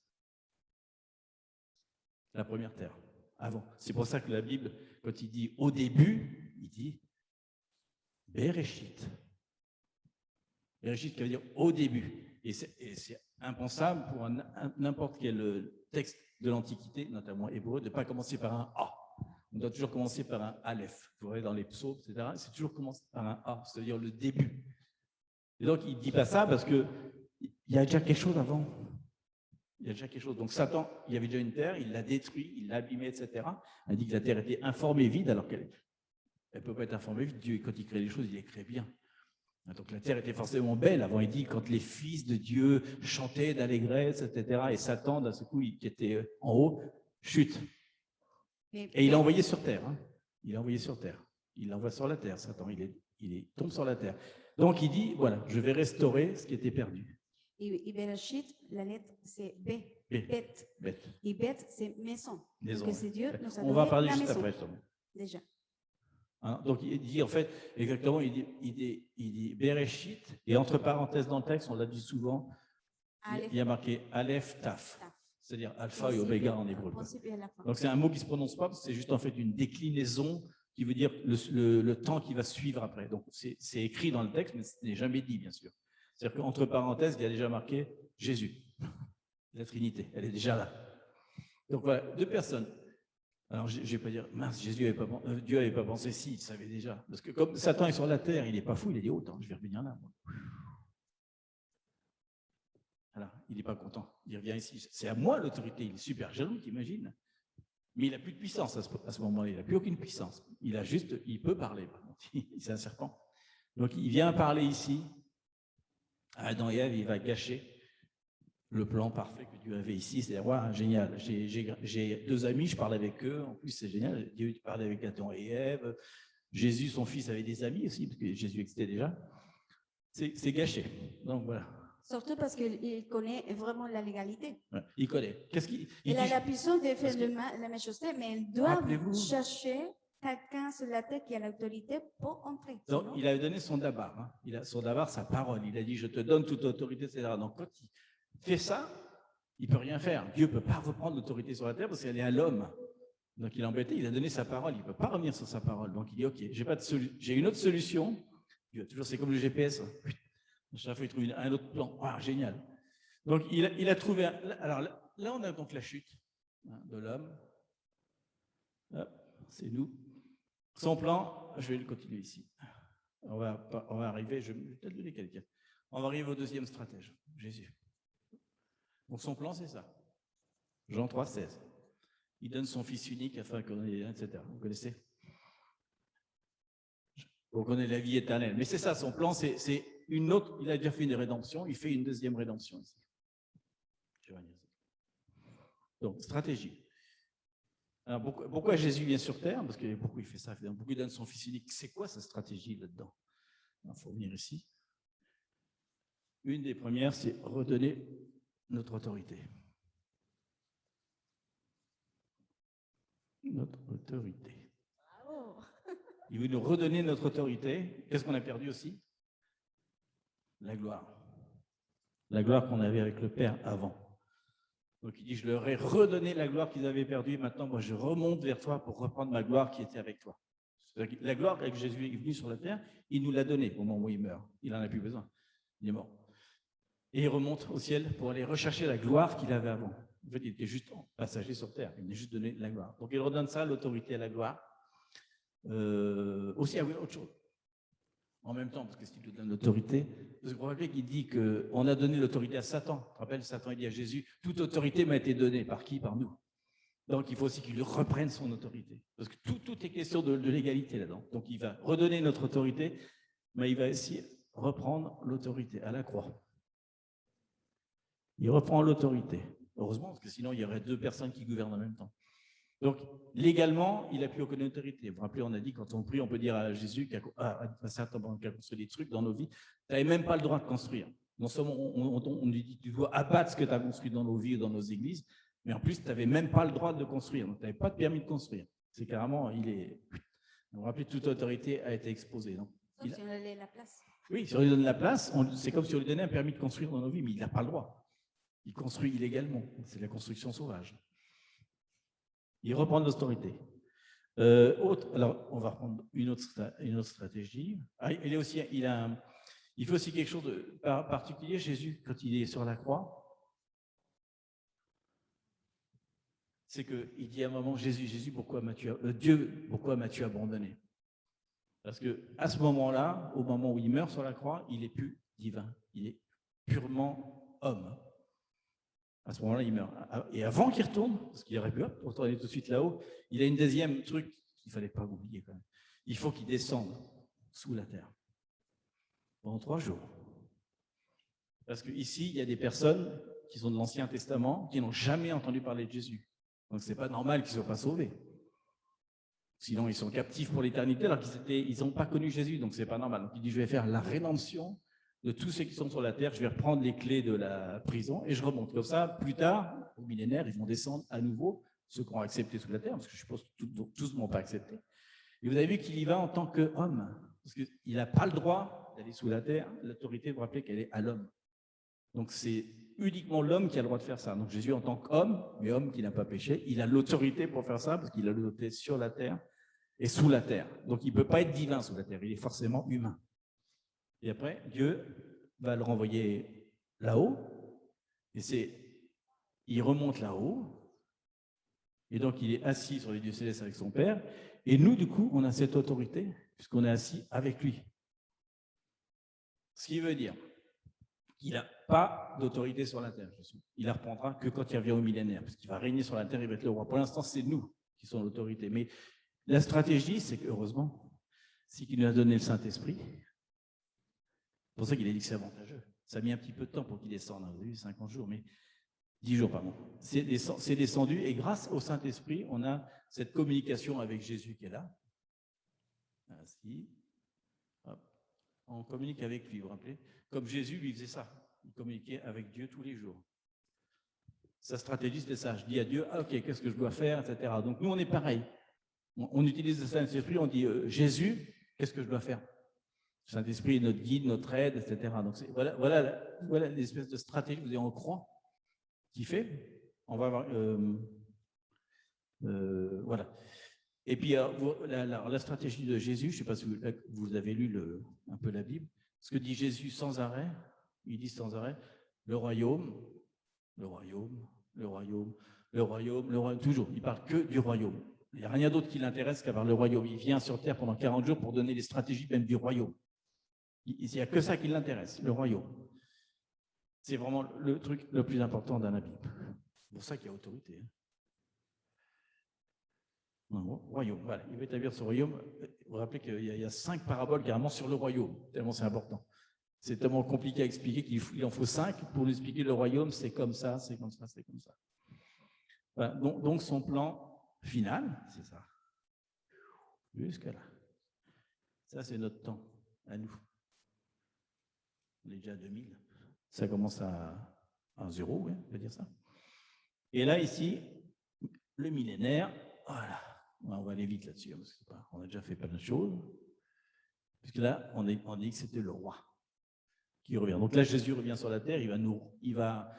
La première terre, avant. C'est pour ça que la Bible, quand il dit au début, il dit Bereshit. Bereshit qui veut dire au début. Et c'est impensable pour n'importe quel texte de l'Antiquité, notamment hébreu, de ne pas commencer par un A. On doit toujours commencer par un Aleph. Vous voyez dans les psaumes, etc. C'est toujours commencer par un A, c'est-à-dire le début. Et donc, il ne dit pas ça parce qu'il y a déjà quelque chose avant. Il y a déjà quelque chose. Donc, Satan, il y avait déjà une terre, il l'a détruit, il l'a abîmée, etc. Il dit que la terre était informée vide, alors qu'elle ne peut pas être informée vide. Dieu, quand il crée les choses, il les crée bien. Donc, la terre était forcément belle. Avant, il dit, quand les fils de Dieu chantaient d'allégresse, etc. Et Satan, d'un seul coup, qui était en haut, chute. Et il l'a envoyé sur terre. Il l'a envoyé sur terre. Il l'envoie sur la terre, Satan. Il tombe sur la terre. Donc, il dit, voilà, je vais restaurer ce qui était perdu. Et Bereshit, la lettre, c'est B. Bête. Et bête, c'est maison. Maison. Donc, c'est Dieu nous a On va donné parler la juste maison. après. Déjà. Donc, il dit, en fait, exactement, il dit Bereshit, et entre parenthèses dans le texte, on l'a dit souvent, il y a marqué Aleph, Taf, c'est-à-dire alpha et oméga en hébreu. Donc, c'est un mot qui ne se prononce pas, parce que c'est juste en fait une déclinaison qui veut dire le temps qui va suivre après. Donc, c'est écrit dans le texte, mais ce n'est jamais dit, bien sûr. C'est-à-dire qu'entre parenthèses, il y a déjà marqué Jésus, la Trinité, elle est déjà là. Donc, voilà, 2 personnes. Alors, je ne vais pas dire, mince, Dieu n'avait pas pensé, si, il savait déjà. Parce que comme Satan est sur la terre, il n'est pas fou, il a dit, oh, attends, je vais revenir là. Moi. Alors, il n'est pas content, il revient ici. C'est à moi l'autorité, il est super jaloux, t'imagines? Mais il n'a plus de puissance à ce moment-là, il n'a plus aucune puissance. Il peut parler, par contre, c'est un serpent. Donc, il vient parler ici à Adam et Ève, il va gâcher le plan parfait que Dieu avait ici. C'est-à-dire, ouais, génial, j'ai 2 amis, je parle avec eux, en plus c'est génial, Dieu parlait avec Adam et Ève, Jésus, son fils, avait des amis aussi, parce que Jésus existait déjà. C'est gâché. Donc voilà. Surtout parce qu'il connaît vraiment la légalité. Ouais, il connaît. Il a la puissance de faire la méchanceté, mais il doit chercher quelqu'un sur la terre qui a l'autorité pour entrer. Donc, il a donné son dabar. Hein. Son dabar, sa parole. Il a dit, je te donne toute autorité, etc. Donc, quand il fait ça, il ne peut rien faire. Dieu ne peut pas reprendre l'autorité sur la terre parce qu'elle est à l'homme. Donc, il est embêté, il a donné sa parole. Il ne peut pas revenir sur sa parole. Donc, il dit, OK, j'ai une autre solution. C'est comme le GPS. Chaque fois, il trouve un autre plan. Ah, génial. Donc, il a trouvé... Alors, là, on a donc la chute de l'homme. C'est nous. Son plan, je vais le continuer ici. On va arriver, je vais peut-être donner quelqu'un. On va arriver au deuxième stratège, Jésus. Donc, son plan, c'est ça. Jean 3, 16. Il donne son Fils unique afin qu'on ait, etc. Vous connaissez? On connaît la vie éternelle. Mais c'est ça, son plan, c'est une autre. Il a déjà fait une rédemption, il fait une deuxième rédemption ici. Donc, stratégie. Alors, pourquoi Jésus vient sur terre? Parce que pourquoi il fait ça? Pourquoi il donne son Fils unique? C'est quoi sa stratégie là-dedans? Il faut venir ici. Une des premières, c'est redonner notre autorité. Notre autorité. Il veut nous redonner notre autorité. Qu'est-ce qu'on a perdu aussi? La gloire. La gloire qu'on avait avec le Père avant. Donc il dit, je leur ai redonné la gloire qu'ils avaient perdue. Maintenant, moi, je remonte vers toi pour reprendre ma gloire qui était avec toi. La gloire avec Jésus est venu sur la terre, il nous l'a donnée au moment où il meurt. Il n'en a plus besoin. Il est mort. Et il remonte au ciel pour aller rechercher la gloire qu'il avait avant. En fait, il était juste passager sur terre. Il venait juste donner la gloire. Donc il redonne ça, l'autorité à la gloire. Aussi, oui, autre chose. En même temps, parce que s'il nous donne l'autorité, parce que vous vous rappelez qu'il dit qu'on a donné l'autorité à Satan. Tu te rappelles, Satan, il dit à Jésus, toute autorité m'a été donnée. Par qui? Par nous. Donc, il faut aussi qu'il lui reprenne son autorité. Parce que tout est question de l'égalité là-dedans. Donc, il va redonner notre autorité, mais il va aussi reprendre l'autorité à la croix. Il reprend l'autorité. Heureusement, parce que sinon, il y aurait 2 personnes qui gouvernent en même temps. Donc, légalement, il n'a plus aucune autorité. Vous vous rappelez, on a dit, quand on prie, on peut dire à Jésus, à certains qui a construit des trucs dans nos vies, tu n'avais même pas le droit de construire. Non seulement on lui dit, tu dois abattre ce que tu as construit dans nos vies ou dans nos églises, mais en plus, tu n'avais même pas le droit de construire. Donc, tu n'avais pas de permis de construire. C'est carrément, vous vous rappelez, toute autorité a été exposée. Donc, si on lui donne la place. Oui, si on lui donne la place, c'est comme si on lui donnait un permis de construire dans nos vies, mais il n'a pas le droit. Il construit illégalement. C'est la construction sauvage. Il reprend l'autorité. Alors, on va reprendre une autre stratégie. Il fait aussi quelque chose de particulier, Jésus, quand il est sur la croix. C'est qu'il dit à un moment, Jésus, Dieu, pourquoi m'as-tu abandonné? Parce qu'à ce moment-là, au moment où il meurt sur la croix, il n'est plus divin. Il est purement homme. À ce moment-là, il meurt. Et avant qu'il retourne, parce qu'il aurait pu retourner tout de suite là-haut, il a une deuxième truc qu'il ne fallait pas oublier quand même. Il faut qu'il descende sous la terre pendant 3 jours. Parce qu'ici, il y a des personnes qui sont de l'Ancien Testament qui n'ont jamais entendu parler de Jésus. Donc, ce n'est pas normal qu'ils ne soient pas sauvés. Sinon, ils sont captifs pour l'éternité alors qu'ils n'ont pas connu Jésus. Donc, ce n'est pas normal. Donc, il dit, je vais faire la rédemption de tous ceux qui sont sur la terre, je vais reprendre les clés de la prison et je remonte. Comme ça, plus tard, au millénaire, ils vont descendre à nouveau, ceux qui ont accepté sous la terre, parce que je suppose que tous ne m'ont pas accepté. Et vous avez vu qu'il y va en tant qu'homme, parce qu'il n'a pas le droit d'aller sous la terre. L'autorité, vous vous rappelez qu'elle est à l'homme. Donc c'est uniquement l'homme qui a le droit de faire ça. Donc Jésus, en tant qu'homme, mais homme qui n'a pas péché, il a l'autorité pour faire ça, parce qu'il a l'autorité sur la terre et sous la terre. Donc il ne peut pas être divin sous la terre, il est forcément humain. Et après, Dieu va le renvoyer là-haut, et il remonte là-haut, et donc il est assis sur les lieux célestes avec son Père, et nous, du coup, on a cette autorité, puisqu'on est assis avec lui. Ce qui veut dire qu'il n'a pas d'autorité sur la terre, Jésus. Il la reprendra que quand il revient au millénaire, parce qu'il va régner sur la terre, il va être le roi. Pour l'instant, c'est nous qui sommes l'autorité. Mais la stratégie, c'est qu'heureusement, c'est qu'il nous a donné le Saint-Esprit. C'est pour ça qu'il a dit que c'est avantageux. Ça a mis un petit peu de temps pour qu'il descende. Vous avez vu, 50 jours, mais 10 jours, pardon. C'est descendu et grâce au Saint-Esprit, on a cette communication avec Jésus qui est là. Ainsi. Hop. On communique avec lui, vous vous rappelez? Comme Jésus lui faisait ça. Il communiquait avec Dieu tous les jours. Sa stratégie, c'était ça. Je dis à Dieu, ah, ok, qu'est-ce que je dois faire, etc. Donc nous, on est pareil. On utilise le Saint-Esprit, on dit, Jésus, qu'est-ce que je dois faire? Le Saint-Esprit est notre guide, notre aide, etc. Donc voilà l'espèce de stratégie, vous voyez, on croit, qui fait. On va avoir, voilà. Et puis, la stratégie de Jésus, je ne sais pas si vous avez lu un peu la Bible, ce que dit Jésus sans arrêt, il dit sans arrêt, le royaume, toujours, il ne parle que du royaume. Il n'y a rien d'autre qui l'intéresse qu'à part le royaume. Il vient sur terre pendant 40 jours pour donner les stratégies même du royaume. Il n'y a que ça qui l'intéresse, le royaume. C'est vraiment le truc le plus important dans la Bible. C'est pour ça qu'il y a autorité. Royaume, voilà. Il veut établir ce royaume. Vous vous rappelez qu'il y a 5 paraboles carrément sur le royaume, tellement c'est important. C'est tellement compliqué à expliquer qu'il en faut 5 pour nous expliquer le royaume, c'est comme ça, c'est comme ça, c'est comme ça. Voilà. Donc son plan final, c'est ça. Jusqu'à là. Ça, c'est notre temps, à nous. On est déjà à 2000. Ça commence à 0, oui, on peut dire ça. Et là, ici, le millénaire, voilà. On va aller vite là-dessus, parce que on a déjà fait pas mal de choses. Puisque là, on dit que c'était le roi qui revient. Donc là, Jésus revient sur la terre, il va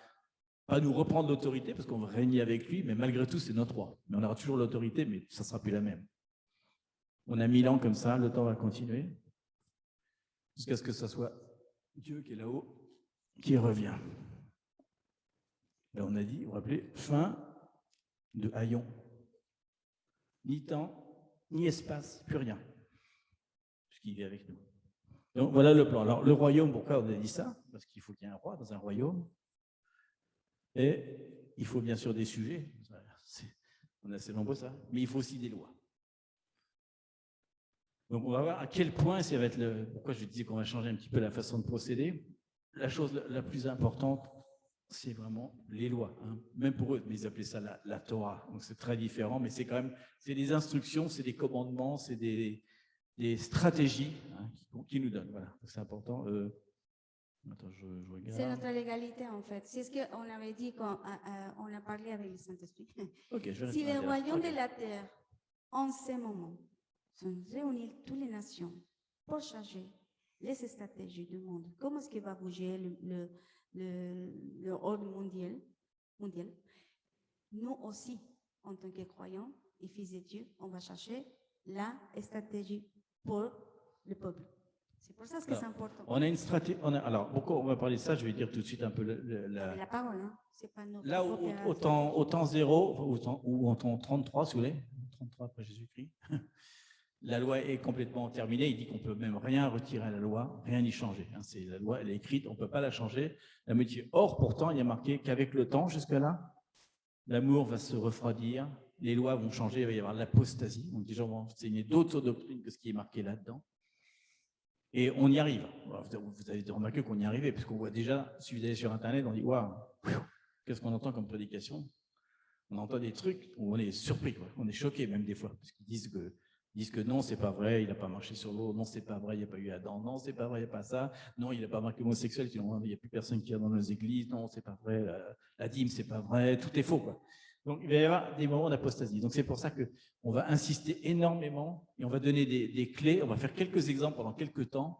pas nous reprendre l'autorité, parce qu'on va régner avec lui, mais malgré tout, c'est notre roi. Mais on aura toujours l'autorité, mais ça ne sera plus la même. On a 1000 ans comme ça, le temps va continuer, jusqu'à ce que ce soit Dieu qui est là-haut, qui revient. Là, on a dit, vous vous rappelez, fin de haillons. Ni temps, ni espace, plus rien. Puisqu'il vit avec nous. Donc voilà le plan. Alors le royaume, pourquoi on a dit ça? Parce qu'il faut qu'il y ait un roi dans un royaume. Et il faut bien sûr des sujets. On est assez nombreux ça. Mais il faut aussi des lois. Donc on va voir à quel point ça va être pourquoi je disais qu'on va changer un petit peu la façon de procéder. La chose la plus importante, c'est vraiment les lois. Hein. Même pour eux, mais ils appelaient ça la Torah. Donc c'est très différent, mais c'est quand même, c'est des instructions, c'est des commandements, c'est des stratégies qui nous donnent. Voilà, c'est important. Attends, je regarde. C'est notre légalité en fait. C'est ce qu'on avait dit quand on a parlé avec le Saint-Esprit. Okay, si les royaumes de la terre, en ce moment, sont réunis toutes les nations pour changer les stratégies du monde, comment est-ce qu'il va bouger le ordre mondial? Nous aussi, en tant que croyants et fils de Dieu, on va chercher la stratégie pour le peuple. C'est pour ça que c'est important. On a une stratégie. Alors, pourquoi on va parler de ça? Je vais dire tout de suite un peu la parole. Hein? C'est pas notre là, au temps 0, ou en temps 33, si vous voulez, 33 après Jésus-Christ, la loi est complètement terminée. Il dit qu'on ne peut même rien retirer à la loi, rien y changer. Hein. La loi, elle est écrite, on ne peut pas la changer. La moitié. Or, pourtant, il y a marqué qu'avec le temps, jusque-là, l'amour va se refroidir, les lois vont changer, il va y avoir l'apostasie. Donc, les gens vont enseigner d'autres doctrines que ce qui est marqué là-dedans. Et on y arrive. Vous avez remarqué qu'on y arrivait, puisqu'on voit déjà, si vous allez sur Internet, on dit waouh, qu'est-ce qu'on entend comme prédication? On entend des trucs où on est surpris, quoi. On est choqué même des fois, parce qu'ils disent que non, c'est pas vrai, il n'a pas marché sur l'eau, non, c'est pas vrai, il n'y a pas eu Adam, non, c'est pas vrai, il n'y a pas ça, non, il n'a pas marqué homosexuel, il n'y a plus personne qui est dans nos églises, non, c'est pas vrai, la dîme, c'est pas vrai, tout est faux, quoi. Donc, il va y avoir des moments d'apostasie. Donc, c'est pour ça qu'on va insister énormément et on va donner des clés. On va faire quelques exemples pendant quelques temps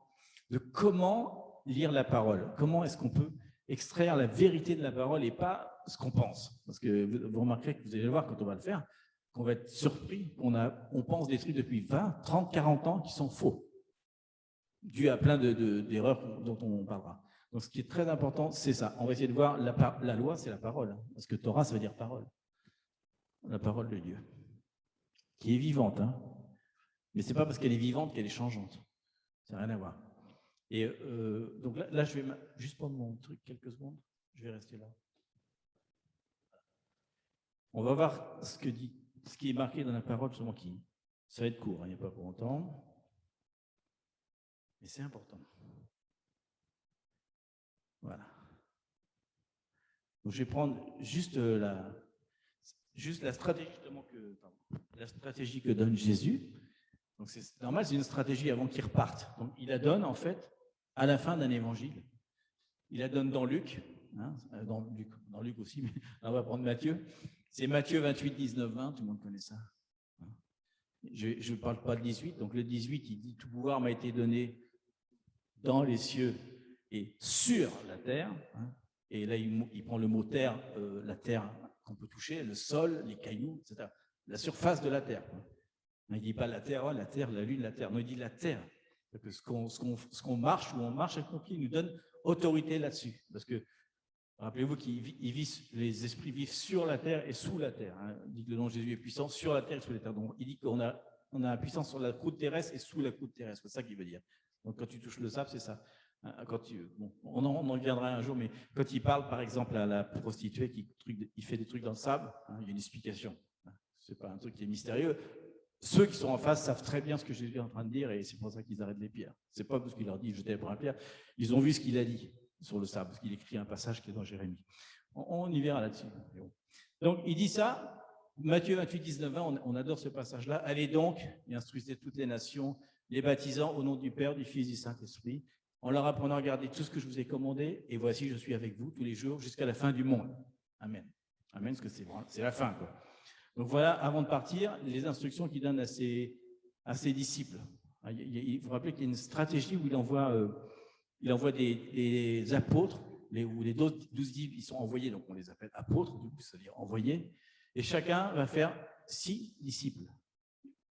de comment lire la parole. Comment est-ce qu'on peut extraire la vérité de la parole et pas ce qu'on pense. Parce que vous remarquerez que vous allez le voir quand on va le faire, qu'on va être surpris. On pense des trucs depuis 20, 30, 40 ans qui sont faux, dû à plein d'erreurs dont on parlera. Donc, ce qui est très important, c'est ça. On va essayer de voir la loi, c'est la parole. Parce que Torah, ça veut dire parole. La parole de Dieu, qui est vivante, hein. Mais ce n'est pas parce qu'elle est vivante qu'elle est changeante. Ça n'a rien à voir. Et donc là, je vais juste prendre mon truc quelques secondes. Je vais rester là. On va voir ce qui est marqué dans la parole, justement, ça va être court, hein, il n'y a pas pour longtemps. Mais c'est important. Voilà. Donc, je vais prendre juste la stratégie, la stratégie que donne Jésus. Donc, c'est normal, c'est une stratégie avant qu'il reparte. Donc, il la donne, en fait, à la fin d'un évangile. Il la donne dans Luc, dans Luc aussi, mais on va prendre Matthieu. C'est Matthieu 28, 19, 20, tout le monde connaît ça. Je ne parle pas de 18, donc le 18, il dit « Tout pouvoir m'a été donné dans les cieux et sur la terre ». Et là, il prend le mot terre, la terre qu'on peut toucher, le sol, les cailloux, etc. La surface de la terre. Il ne dit pas la terre, la lune, la terre. Non, il dit la terre. Parce que ce qu'on marche, où on marche avec nos pieds, il nous donne autorité là-dessus. Parce que, rappelez-vous les esprits vivent sur la terre et sous la terre. Il dit que le nom de Jésus est puissant sur la terre et sous la terre. Donc, il dit qu'on a la puissance sur la croûte terrestre et sous la croûte terrestre. C'est ça qu'il veut dire. Donc, quand tu touches le sable, c'est ça. On en reviendra un jour, mais quand il parle, par exemple, à la prostituée qui fait des trucs dans le sable, il y a une explication. Ce n'est pas un truc qui est mystérieux. Ceux qui sont en face savent très bien ce que Jésus est en train de dire et c'est pour ça qu'ils arrêtent les pierres. Ce n'est pas parce qu'il leur dit « jetez pour un pierre ». Ils ont vu ce qu'il a dit sur le sable, parce qu'il écrit un passage qui est dans Jérémie. On y verra là-dessus. Donc, il dit ça, Matthieu 28, 19, 20, on adore ce passage-là. « Allez donc et instruisez toutes les nations, les baptisant au nom du Père, du Fils et du Saint-Esprit, en leur apprenant à garder tout ce que je vous ai commandé, et voici, je suis avec vous tous les jours jusqu'à la fin du monde. » Amen. Amen, parce que c'est la fin, quoi. Donc voilà, avant de partir, les instructions qu'il donne à ses disciples. Il faut rappeler qu'il y a une stratégie où il envoie des apôtres, ou les 12 disciples, ils sont envoyés, donc on les appelle apôtres, c'est-à-dire envoyés, et chacun va faire 6 disciples.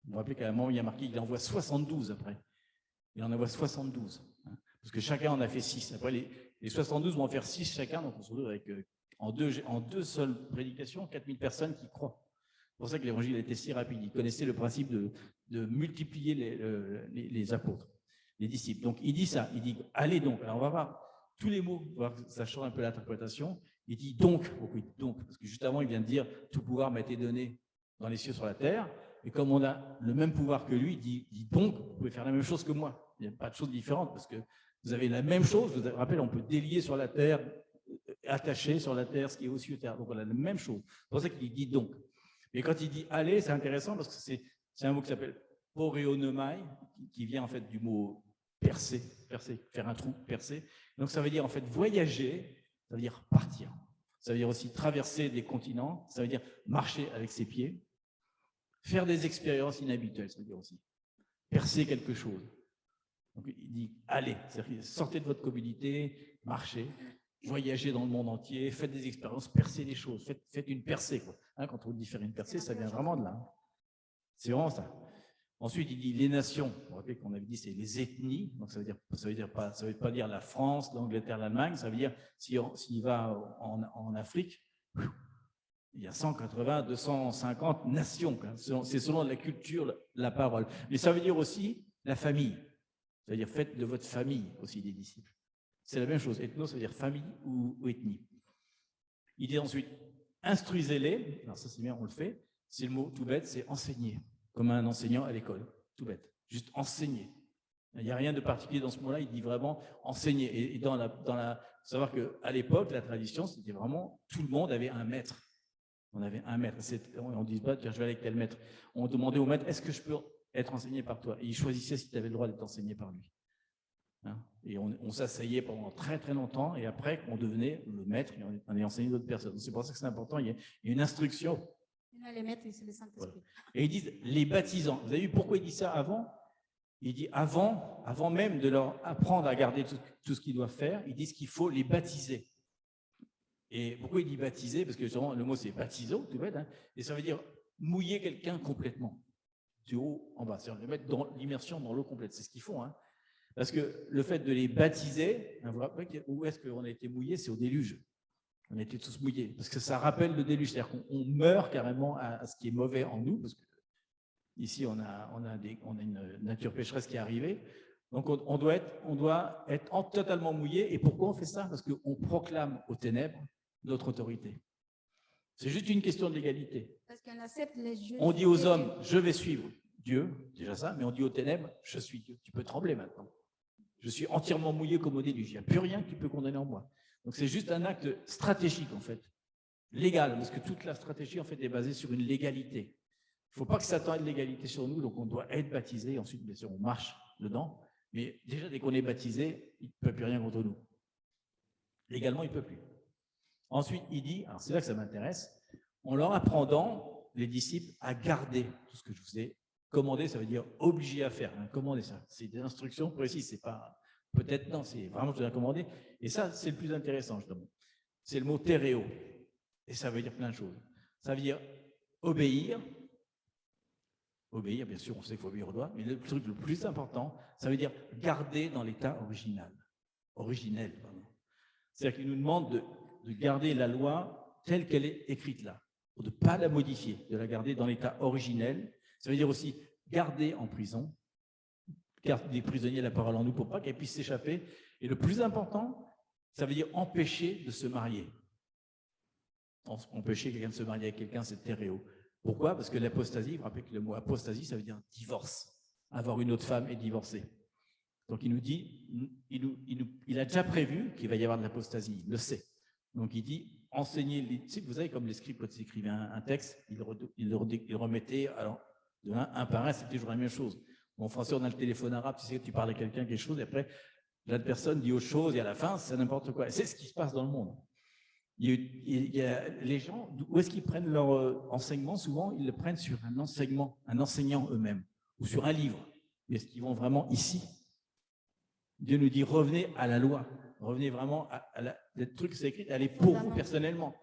Vous vous rappelez qu'à un moment, il y a marqué qu'il envoie 72 après. Il en envoie 72. Parce que chacun en a fait 6. Après, les 72 vont en faire 6 chacun, donc on se retrouve avec, en deux seules prédications, 4000 personnes qui croient. C'est pour ça que l'évangile a été si rapide. Il connaissait le principe de multiplier les apôtres, les disciples. Donc, il dit ça. Il dit « allez donc ». Alors, on va voir tous les mots, on va voir, ça change un peu l'interprétation. Il dit « donc ». Pourquoi il dit « donc » Parce que juste avant, il vient de dire « tout pouvoir m'a été donné dans les cieux sur la terre ». Et comme on a le même pouvoir que lui, il dit « donc, vous pouvez faire la même chose que moi ». Il n'y a pas de chose différente parce que vous avez la même chose. Je vous rappelle, on peut délier sur la terre, attacher sur la terre ce qui est au-dessus de la terre. Donc, on a la même chose. C'est pour ça qu'il dit « donc ». Et quand il dit « aller », c'est intéressant parce que c'est un mot qui s'appelle « poreonomai », qui vient en fait du mot « percer », faire un trou, percer. Donc ça veut dire en fait voyager, ça veut dire partir. Ça veut dire aussi traverser des continents, ça veut dire marcher avec ses pieds, faire des expériences inhabituelles, ça veut dire aussi percer quelque chose. Donc il dit « allez », c'est-à-dire sortez de votre communauté, marchez, voyagez dans le monde entier, faites des expériences, percez des choses, faites une percée, quoi. Quand on dit faire une percée, ça vient vraiment de là. C'est vraiment ça. Ensuite, il dit les nations. Vous vous rappelez qu'on avait dit c'est les ethnies. Donc ça veut pas dire la France, l'Angleterre, l'Allemagne. Ça veut dire s'il va en Afrique, il y a 180, 250 nations. C'est selon la culture, la parole. Mais ça veut dire aussi la famille. Ça veut dire faites de votre famille aussi des disciples. C'est la même chose. Ethno, ça veut dire famille ou ethnie. Il dit ensuite instruisez-les. Alors ça c'est bien, on le fait. C'est le mot tout bête, c'est enseigner. Comme un enseignant à l'école, tout bête. Juste enseigner. Il n'y a rien de particulier dans ce mot-là, il dit vraiment enseigner. Et faut savoir qu'à l'époque, la tradition, c'était vraiment, tout le monde avait un maître. On avait un maître. On ne dit pas, tiens, je vais aller avec tel maître. On demandait au maître, est-ce que je peux être enseigné par toi? Et il choisissait si tu avais le droit d'être enseigné par lui. Et on s'asseyait pendant très très longtemps, et après, on devenait le maître, et on allait enseigner d'autres personnes. C'est pour ça que c'est important, il y a une instruction. Les maîtres, c'est le Saint-Esprit. Voilà. Et ils disent les baptisants. Vous avez vu pourquoi il dit ça avant? Il dit avant même de leur apprendre à garder tout ce qu'ils doivent faire, ils disent qu'il faut les baptiser. Et pourquoi il dit baptiser? Parce que justement, le mot c'est baptiso, tout bête, et ça veut dire mouiller quelqu'un complètement, du haut en bas, c'est-à-dire le mettre dans l'immersion dans l'eau complète. C'est ce qu'ils font. Parce que le fait de les baptiser, vous rappelez où est-ce qu'on a été mouillé? C'est au déluge. On était tous mouillés, parce que ça rappelle le déluge, c'est-à-dire qu'on meurt carrément à ce qui est mauvais en nous, parce que ici on a une nature pécheresse qui est arrivée, donc on doit être totalement mouillé. Et pourquoi on fait ça? Parce qu'on proclame aux ténèbres notre autorité. C'est juste une question de l'égalité. On dit aux hommes, je vais suivre Dieu, déjà ça, mais on dit aux ténèbres, je suis Dieu. Tu peux trembler maintenant. Je suis entièrement mouillé comme au déluge, il n'y a plus rien qui peut condamner en moi. Donc, c'est juste un acte stratégique, en fait, légal, parce que toute la stratégie, en fait, est basée sur une légalité. Il ne faut pas que Satan ait de l'égalité sur nous, donc on doit être baptisé. Ensuite, bien sûr, on marche dedans. Mais déjà, dès qu'on est baptisé, il ne peut plus rien contre nous. Légalement, il ne peut plus. Ensuite, il dit, alors c'est là que ça m'intéresse, en leur apprenant, les disciples, à garder tout ce que je vous ai commandé, ça veut dire obligé à faire. Hein, commander ça. C'est des instructions précises, c'est pas peut-être non, c'est vraiment je vous ai commandé. Et ça, c'est le plus intéressant, justement. C'est le mot téréo. Et ça veut dire plein de choses. Ça veut dire obéir. Obéir, bien sûr, on sait qu'il faut obéir aux lois, mais le truc le plus important, ça veut dire garder dans l'état originel. C'est-à-dire qu'il nous demande de garder la loi telle qu'elle est écrite là, de ne pas la modifier, de la garder dans l'état originel. Ça veut dire aussi garder en prison, garder des prisonniers la parole en nous pour pas qu'elle puisse s'échapper. Et le plus important, ça veut dire empêcher de se marier. Empêcher quelqu'un de se marier avec quelqu'un, c'est téréo. Pourquoi? Parce que l'apostasie, vous vous rappelez que le mot apostasie, ça veut dire divorce. Avoir une autre femme et divorcer. Donc il nous dit, il a déjà prévu qu'il va y avoir de l'apostasie, il le sait. Donc il dit, enseignez, vous savez, comme les scribes, quand ils écrivaient un texte, ils le remettaient, alors, de un par un, c'est toujours la même chose. En français, on a le téléphone arabe, tu sais, tu parles à quelqu'un quelque chose, et après, l'autre personne dit autre chose, et à la fin, c'est n'importe quoi. C'est ce qui se passe dans le monde. Il y a les gens, où est-ce qu'ils prennent leur enseignement? Souvent, ils le prennent sur un enseignant eux-mêmes, ou sur un livre. Est-ce qu'ils vont vraiment ici? Dieu nous dit, revenez à la loi, revenez vraiment à les trucs que c'est écrit, allez pour vous personnellement.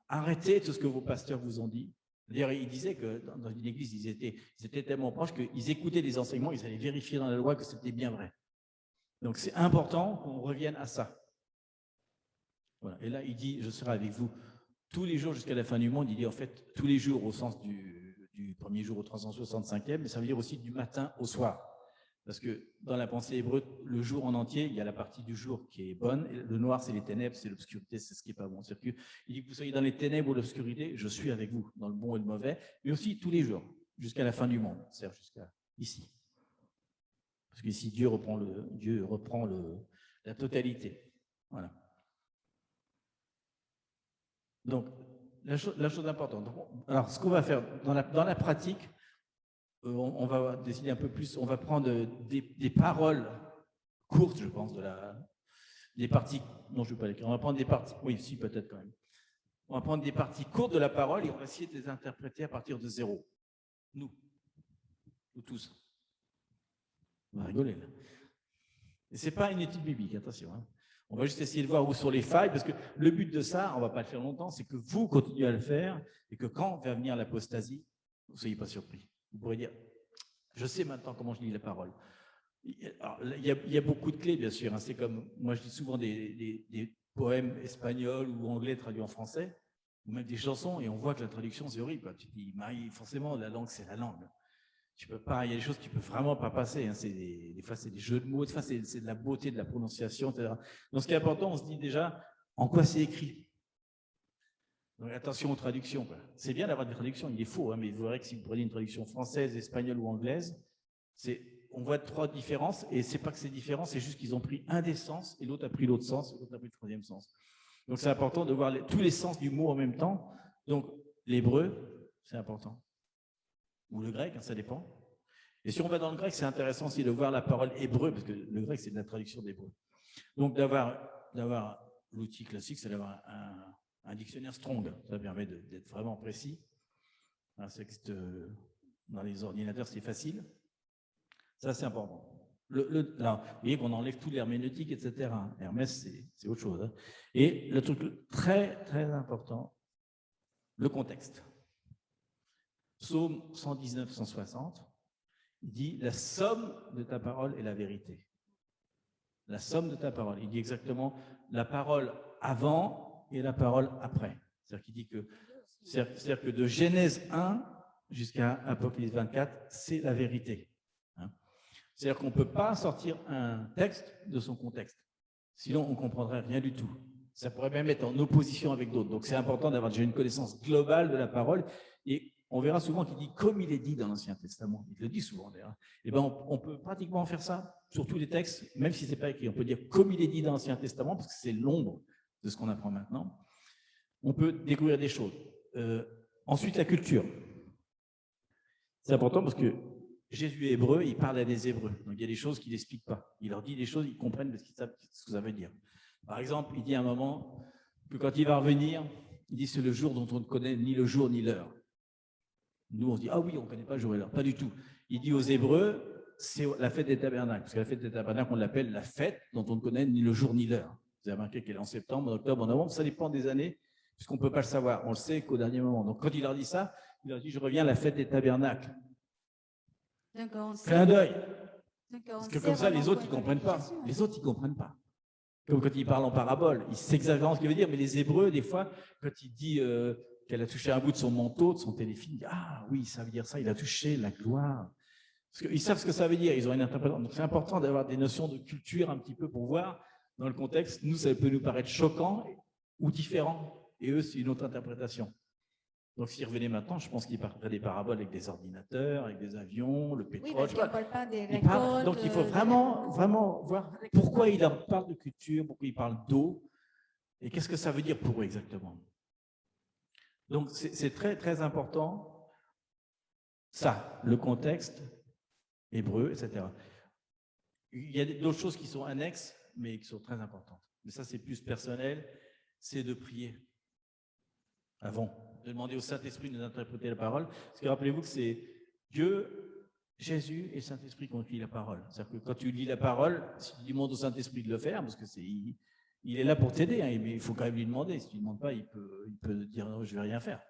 Arrêtez tout ce que vos pasteurs vous ont dit. D'ailleurs, ils disaient que dans une église, ils étaient tellement proches qu'ils écoutaient des enseignements, ils allaient vérifier dans la loi que c'était bien vrai. Donc, c'est important qu'on revienne à ça. Voilà. Et là, il dit, je serai avec vous tous les jours jusqu'à la fin du monde. Il dit en fait tous les jours au sens du premier jour au 365e, mais ça veut dire aussi du matin au soir. Parce que dans la pensée hébreu, le jour en entier, il y a la partie du jour qui est bonne, et le noir, c'est les ténèbres, c'est l'obscurité, c'est ce qui n'est pas bon. C'est-à-dire il dit que vous soyez dans les ténèbres ou l'obscurité, je suis avec vous, dans le bon et le mauvais, mais aussi tous les jours, jusqu'à la fin du monde, c'est-à-dire jusqu'à ici. Parce qu'ici, Dieu reprend la totalité. Voilà. Donc, la chose importante. Alors, ce qu'on va faire dans la pratique, on va décider un peu plus, on va prendre des paroles courtes, je pense, des parties, non, je ne vais pas l'écrire, on va prendre des parties, oui, si, peut-être quand même. On va prendre des parties courtes de la parole et on va essayer de les interpréter à partir de zéro. Nous tous. On va rigoler, là. Et ce n'est pas une étude biblique, attention, hein. On va juste essayer de voir où sont les failles, parce que le but de ça, on ne va pas le faire longtemps, c'est que vous continuez à le faire et que quand va venir l'apostasie, vous ne soyez pas surpris. Vous pourrez dire, je sais maintenant comment je lis la parole. Alors, il y a beaucoup de clés, bien sûr. Hein. C'est comme, moi je dis souvent des poèmes espagnols ou anglais traduits en français, ou même des chansons, et on voit que la traduction, c'est horrible. Quoi. Tu dis, Marie, forcément, la langue, c'est la langue. Tu peux pas, il y a des choses que tu peux vraiment pas passer. Hein. Des fois, c'est des jeux de mots, des fois, c'est de la beauté de la prononciation, etc. Donc, ce qui est important, on se dit déjà en quoi c'est écrit. Donc, attention aux traductions. C'est bien d'avoir des traductions, il est faux, hein, mais vous verrez que si vous prenez une traduction française, espagnole ou anglaise, on voit trois différences, et c'est pas que c'est différent, c'est juste qu'ils ont pris un des sens, et l'autre a pris l'autre sens, et l'autre a pris le troisième sens. Donc, c'est important de voir tous les sens du mot en même temps. Donc, l'hébreu, c'est important. Ou le grec, hein, ça dépend. Et si on va dans le grec, c'est intéressant aussi de voir la parole hébreu, parce que le grec, c'est de la traduction d'hébreu. Donc, d'avoir l'outil classique, c'est d'avoir un dictionnaire Strong. Ça permet d'être vraiment précis. Dans les ordinateurs, c'est facile. Ça, c'est important. Là, vous voyez qu'on enlève tout l'herméneutique, etc. Hermès, c'est autre chose. Hein. Et le truc très, très important, le contexte. Psaume 119, 160, il dit « La somme de ta parole est la vérité ». La somme de ta parole. Il dit exactement la parole avant et la parole après. C'est-à-dire qu'il dit que de Genèse 1 jusqu'à Apocalypse 24, c'est la vérité. Hein. C'est-à-dire qu'on ne peut pas sortir un texte de son contexte. Sinon, on ne comprendrait rien du tout. Ça pourrait même être en opposition avec d'autres. Donc, c'est important d'avoir déjà une connaissance globale de la parole. Et on verra souvent qu'il dit comme il est dit dans l'Ancien Testament. Il le dit souvent d'ailleurs. Et ben, on peut pratiquement faire ça sur tous les textes, même si ce n'est pas écrit. On peut dire comme il est dit dans l'Ancien Testament, parce que c'est l'ombre de ce qu'on apprend maintenant, on peut découvrir des choses. Ensuite, la culture. C'est important parce que Jésus est hébreu, il parle à des Hébreux. Donc, il y a des choses qu'il n'explique pas. Il leur dit des choses, ils comprennent parce qu'ils savent ce que ça veut dire. Par exemple, il dit à un moment que quand il va revenir, il dit c'est le jour dont on ne connaît ni le jour ni l'heure. Nous, on se dit, ah oui, on ne connaît pas le jour et l'heure. Pas du tout. Il dit aux Hébreux, c'est la fête des tabernacles. Parce que la fête des tabernacles, on l'appelle la fête dont on ne connaît ni le jour ni l'heure. Vous avez remarqué qu'elle est en septembre, en octobre, en novembre. Ça dépend des années, puisqu'on ne peut pas le savoir. On le sait qu'au dernier moment. Donc, quand il leur dit ça, il leur dit, je reviens à la fête des tabernacles. Clin d'œil. Parce que comme ça, les autres, ils ne comprennent pas. Les autres, ils ne comprennent pas. Comme quand il parle en parabole, il s'exagère ce qu'il veut dire, mais les Hébreux, des fois, quand il dit qu'elle a touché un bout de son manteau, de son téléfilm, il dit, ah oui, ça veut dire ça, il a touché la gloire. Parce qu'ils savent ce que ça veut dire, ils ont une interprétation. Donc c'est important d'avoir des notions de culture un petit peu pour voir dans le contexte. Nous, ça peut nous paraître choquant ou différent, et eux, c'est une autre interprétation. Donc, s'ils revenaient maintenant, je pense qu'ils parleraient des paraboles avec des ordinateurs, avec des avions, le pétrole. Oui, parce qu'ils ne parlent pas des récoltes. Donc, il faut vraiment voir pourquoi ils leur parlent de culture, pourquoi ils parlent d'eau, et qu'est-ce que ça veut dire pour eux exactement. Donc, c'est très, très important, ça, le contexte hébreu, etc. Il y a d'autres choses qui sont annexes, mais qui sont très importantes. Mais ça, c'est plus personnel, c'est de prier avant. De demander au Saint-Esprit de nous interpréter la parole. Parce que rappelez-vous que c'est Dieu, Jésus et le Saint-Esprit qui ont écrit la parole. C'est-à-dire que quand tu lis la parole, si tu demandes au Saint-Esprit de le faire, parce que il est là pour t'aider, hein, mais il faut quand même lui demander. Si tu ne demandes pas, il peut dire non, je ne vais rien faire.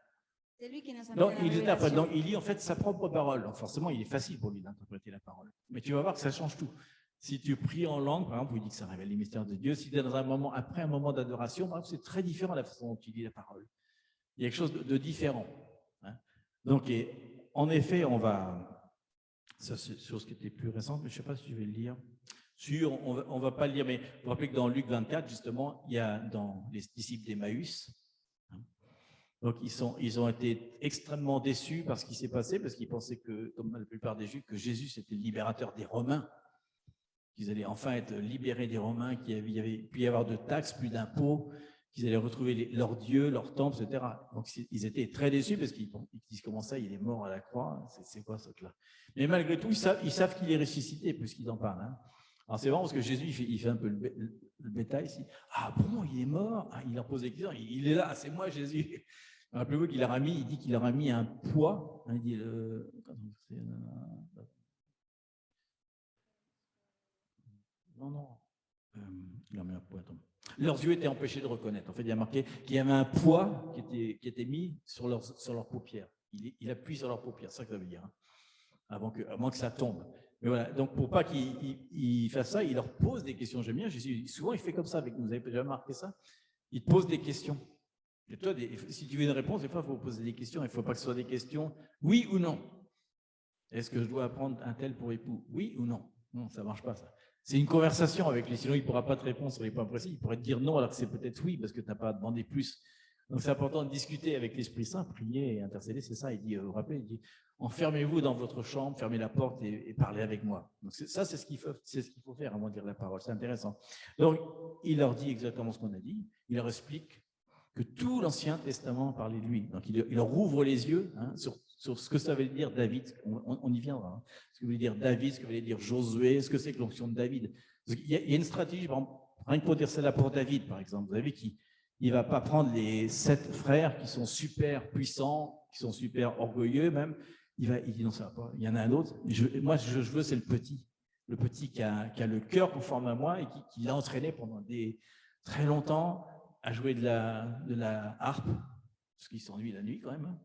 C'est lui qui nous donc, il lit en fait sa propre parole. Donc forcément, il est facile pour lui d'interpréter la parole. Mais tu vas voir que ça change tout. Si tu pries en langue, par exemple, il dit que ça révèle les mystères de Dieu. Si tu es dans un moment, après un moment d'adoration, par exemple, c'est très différent de la façon dont tu lis la parole. Il y a quelque chose de différent. Hein. Donc, en effet, on va... Ça, c'est sur ce qui était plus récent, mais je ne sais pas si tu vais le lire. On ne va pas le lire, mais vous vous rappelez que dans Luc 24, justement, il y a dans les disciples d'Emmaüs. Hein. Donc, ils ont été extrêmement déçus par ce qui s'est passé, parce qu'ils pensaient que, comme la plupart des Juifs, que Jésus, c'était le libérateur des Romains. Qu'ils allaient enfin être libérés des Romains, qu'il y avait pu y avoir de taxes, plus d'impôts, qu'ils allaient retrouver leurs dieux, leurs temples, etc. Donc, ils étaient très déçus parce qu'ils disent comment ça, il est mort à la croix, c'est quoi ce truc-là? Mais malgré tout, ils savent qu'il est ressuscité puisqu'ils en parlent. Hein. Alors, c'est marrant parce que Jésus, il fait un peu le bétail ici. Ah bon, il est mort? Ah, il leur pose des questions, il est là, c'est moi Jésus. Rappelez-vous qu'il il dit qu'il leur a mis un poids. Hein, il dit non. Il a mis un poids, attends. Leurs yeux étaient empêchés de reconnaître. En fait, il y a marqué qu'il y avait un poids qui était mis sur leurs paupières. Il appuie sur leurs paupières, c'est ça que ça veut dire, hein, avant que ça tombe. Mais voilà, donc pour pas qu'il fasse ça, il leur pose des questions. J'aime bien, Jésus, souvent il fait comme ça avec nous. Vous avez déjà remarqué ça? Il te pose des questions. Et toi, si tu veux une réponse, des fois, il faut poser des questions. Il ne faut pas que ce soit des questions oui ou non. Est-ce que je dois apprendre un tel pour époux? Oui ou non? Non, ça ne marche pas, ça. C'est une conversation avec lui, sinon il ne pourra pas te répondre sur les points précis. Il pourrait te dire non alors que c'est peut-être oui parce que tu n'as pas demandé plus. Donc c'est important de discuter avec l'Esprit Saint, prier et intercéder, c'est ça. Il dit, vous vous rappelez, il dit, enfermez-vous dans votre chambre, fermez la porte et parlez avec moi. Donc ça, c'est ce qu'il faut faire avant de dire la parole. C'est intéressant. Donc il leur dit exactement ce qu'on a dit. Il leur explique que tout l'Ancien Testament parlait de lui. Donc il leur ouvre les yeux hein, sur ce que ça veut dire David. On y viendra. Hein. Ce que veut dire David, ce que veut dire Josué, ce que c'est que l'onction de David. Il y a une stratégie, par exemple, rien que pour dire celle-là pour David, par exemple. Vous savez qu'il ne va pas prendre les 7 frères qui sont super puissants, qui sont super orgueilleux même. Il dit non, ça va pas. Il y en a un autre. Moi, je veux, c'est le petit. Le petit qui a le cœur conforme à moi et qui l'a entraîné pendant très longtemps à jouer de la harpe, parce qu'il s'ennuie la nuit quand même. Hein.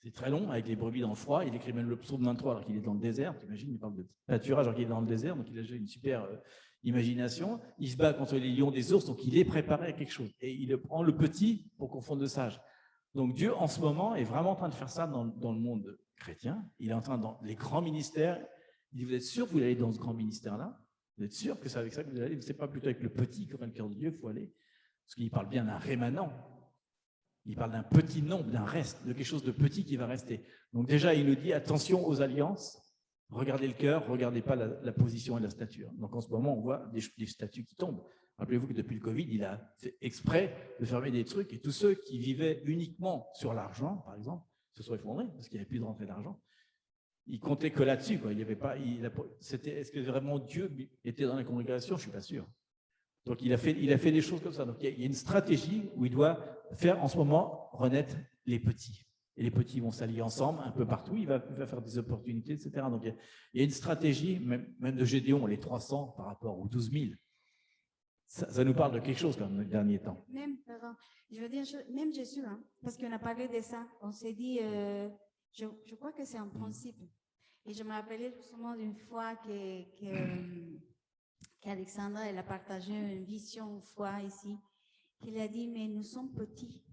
C'est très long, avec les brebis dans le froid. Il écrit même le psaume 23 alors qu'il est dans le désert. Tu imagines, il parle de pâturage alors qu'il est dans le désert, donc il a déjà une super imagination. Il se bat contre les lions des ours, donc il est préparé à quelque chose. Et il prend le petit pour confondre le sage. Donc Dieu, en ce moment, est vraiment en train de faire ça dans le monde chrétien. Il est en train, dans les grands ministères, il dit, vous êtes sûr que vous allez dans ce grand ministère-là? Vous êtes sûr que c'est avec ça que vous allez aller? Ce n'est pas plutôt avec le petit, comme le cœur de Dieu, il faut aller. Parce qu'il parle bien d'un rémanent. Il parle d'un petit nombre, d'un reste, de quelque chose de petit qui va rester. Donc déjà, il nous dit, attention aux alliances, regardez le cœur, regardez pas la position et la stature. Donc en ce moment, on voit des statues qui tombent. Rappelez-vous que depuis le Covid, il a fait exprès de fermer des trucs et tous ceux qui vivaient uniquement sur l'argent, par exemple, se sont effondrés parce qu'il n'y avait plus de rentrée d'argent. Ils comptaient que là-dessus, quoi. Il y avait pas, est-ce que vraiment Dieu était dans la congrégation? Je ne suis pas sûr. Donc, il a fait des choses comme ça. Donc, il y a une stratégie où il doit faire en ce moment renaître les petits. Et les petits vont s'allier ensemble un peu partout. Il va faire des opportunités, etc. Donc, il y a une stratégie, même de Gédéon, les 300 par rapport aux 12 000. Ça nous parle de quelque chose quand même, les derniers temps. Même, je veux dire, même Jésus, hein, parce qu'on a parlé de ça, on s'est dit, je crois que c'est un principe. Et je me rappelais justement d'une fois qu'Alexandra, elle a partagé une vision une fois ici, qu'il a dit, mais nous sommes petits,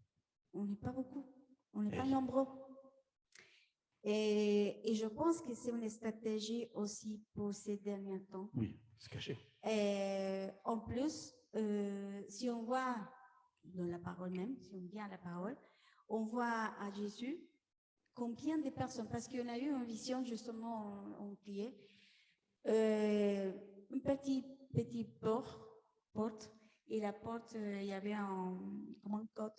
on n'est pas beaucoup, on n'est pas nombreux. Et je pense que c'est une stratégie aussi pour ces derniers temps. Oui, se cacher. En plus, si on voit dans la parole même, si on vient à la parole, on voit à Jésus combien de personnes, parce qu'on a eu une vision justement, on priait, une petite porte, et la porte, il y avait un code.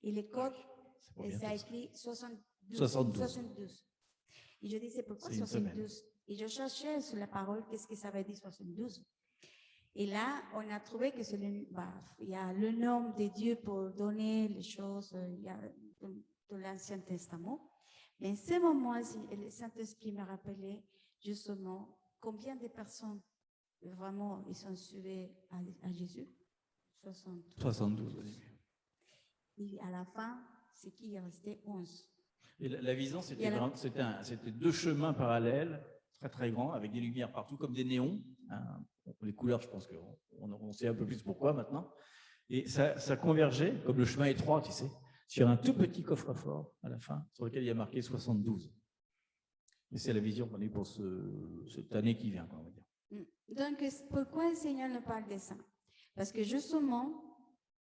Et les codes, ça a écrit 72. Et je disais, pourquoi 72? Et je cherchais sur la parole, qu'est-ce que ça veut dire 72? Et là, on a trouvé que il y a le nom de Dieu pour donner les choses, il y a de l'Ancien Testament. Mais en ce moment-ci, le Saint-Esprit m'a rappelé justement combien de personnes vraiment ils sont suivis à Jésus. 72 au début. Et à la fin, c'est qu'il est resté 11. Et la vision, c'était deux chemins parallèles, très très grands, avec des lumières partout, comme des néons. Hein. Les couleurs, je pense qu'on sait un peu plus pourquoi maintenant. Et ça convergeait, comme le chemin étroit, tu sais, sur un tout petit coffre-fort à la fin, sur lequel il y a marqué 72. Et c'est la vision qu'on a eue pour cette année qui vient, on va dire. Donc, pourquoi le Seigneur nous parle de ça? Parce que justement,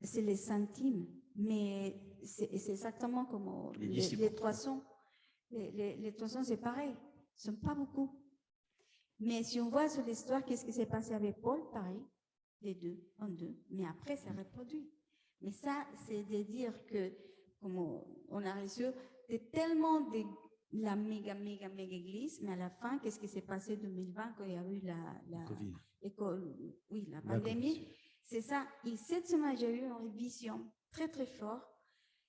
c'est les centimes, mais c'est exactement comme les toisons. Les toisons, c'est pareil, ils ne sont pas beaucoup. Mais si on voit sur l'histoire, qu'est-ce qui s'est passé avec Paul, pareil, des deux en deux, mais après, ça reproduit. Mais ça, c'est de dire que, comme on a reçu, c'est tellement de la méga église, mais à la fin, qu'est-ce qui s'est passé en 2020 quand il y a eu la pandémie? C'est ça. Et cette semaine, j'ai eu une vision très, très forte.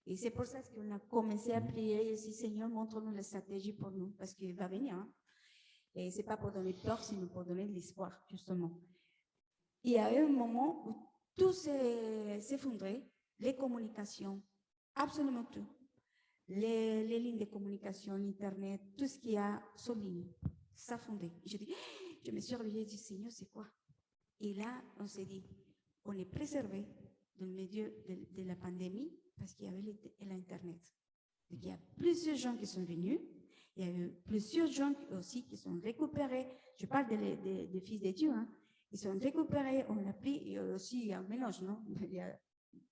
Et c'est pour ça qu'on a commencé à prier et dit, Seigneur, montre-nous la stratégie pour nous, parce qu'il va venir. Hein. Et ce n'est pas pour donner peur, sinon pour donner de l'espoir, justement. Il y a eu un moment où tout s'est effondré, les communications, absolument tout. Les lignes de communication, l'Internet, tout ce qu'il y a sur ligne, ça fondait. Je me suis réveillée et dit, Seigneur, c'est quoi? Et là, on s'est dit, on est préservé dans le milieu de la pandémie parce qu'il y avait l'Internet. Donc, il y a plusieurs gens qui sont venus. Il y a eu plusieurs gens aussi qui sont récupérés. Je parle des fils de Dieu. Hein. Ils sont récupérés, on l'a pris. Il y a aussi un mélange, non?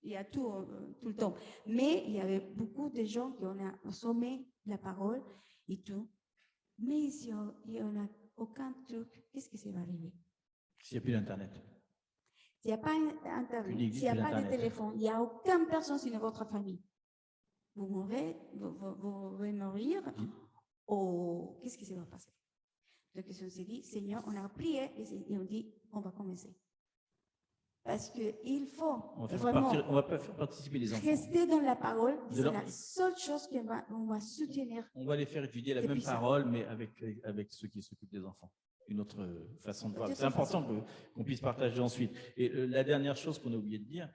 Il y a tout le temps. Mais il y avait beaucoup de gens qui ont assommé la parole et tout. Mais s'il n'y a aucun truc, qu'est-ce qui va arriver? S'il n'y a plus d'Internet. S'il n'y a pas d'Internet, s'il n'y a pas de téléphone, il n'y a aucune personne sur votre famille. Vous mourrez, vous allez mourir. Oh, qu'est-ce qui va passer? Donc, on s'est dit, Seigneur, on a prié et on dit, on va commencer. Parce qu'il faut on va pas faire participer les enfants. Rester dans la parole, c'est la seule chose qu'on va soutenir. On va les faire étudier la même parole, mais avec ceux qui s'occupent des enfants. Une autre façon de voir. C'est important qu'on puisse partager ensuite. Et la dernière chose qu'on a oublié de dire,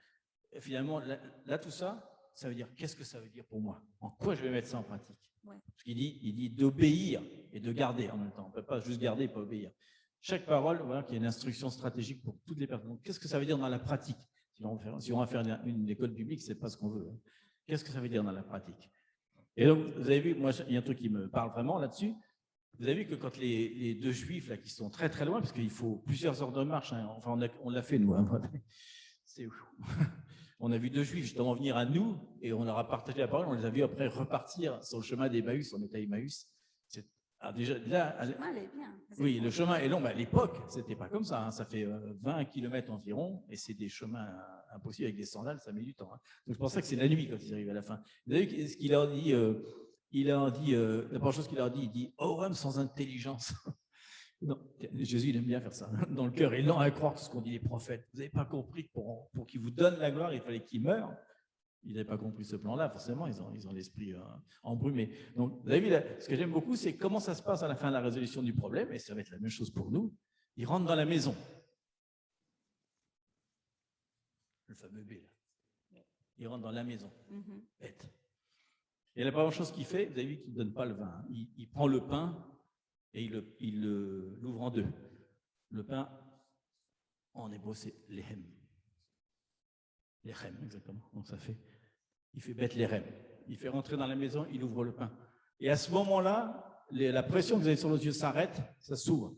finalement, là tout ça, ça veut dire, qu'est-ce que ça veut dire pour moi? En quoi je vais mettre ça en pratique? Parce qu'il dit d'obéir et de garder en même temps. On ne peut pas juste garder et pas obéir. Chaque parole, voilà, qu'il y a une instruction stratégique pour toutes les personnes. Qu'est-ce que ça veut dire dans la pratique? Si on va faire une école biblique, ce n'est pas ce qu'on veut. Hein. Qu'est-ce que ça veut dire dans la pratique? Et donc, vous avez vu, moi, il y a un truc qui me parle vraiment là-dessus. Vous avez vu que quand les deux juifs là, qui sont très très loin, parce qu'il faut plusieurs heures de marche, hein, enfin on l'a fait nous, hein, c'est on a vu deux juifs justement venir à nous et on leur a partagé la parole, on les a vus après repartir sur le chemin d'Emmaüs, on était à Emmaüs. Alors déjà, là, Le chemin est bien. oui, le chemin est long, mais à l'époque, c'était pas comme ça. Hein. Ça fait 20 km environ, et c'est des chemins impossibles avec des sandales, ça met du temps. Hein. Donc c'est pour ça que c'est la nuit quand ils arrivent à la fin. Vous avez vu ce qu'il leur dit la première chose qu'il leur dit, il dit « Oh, homme sans intelligence !» Non, Jésus, il aime bien faire ça. Dans le cœur, il est lent à croire tout ce qu'ont dit les prophètes. Vous n'avez pas compris que pour qu'ils vous donnent la gloire, il fallait qu'ils meurent. Ils n'avaient pas compris ce plan-là, forcément, ils ont l'esprit embrumé. Donc, vous avez vu, ce que j'aime beaucoup, c'est comment ça se passe à la fin de la résolution du problème, et ça va être la même chose pour nous. Ils rentrent dans la maison. Le fameux B, là. Ils rentrent dans la maison. Bête. Et la première chose qu'il fait, vous avez vu qu'il ne donne pas le vin. Hein. Il prend le pain et il l'ouvre en deux. Le pain, en hébreu, c'est lehem. Lechem, exactement. Donc il fait Bethléem. Il fait rentrer dans la maison, il ouvre le pain. Et à ce moment-là, la pression que vous avez sur les yeux s'arrête, ça s'ouvre.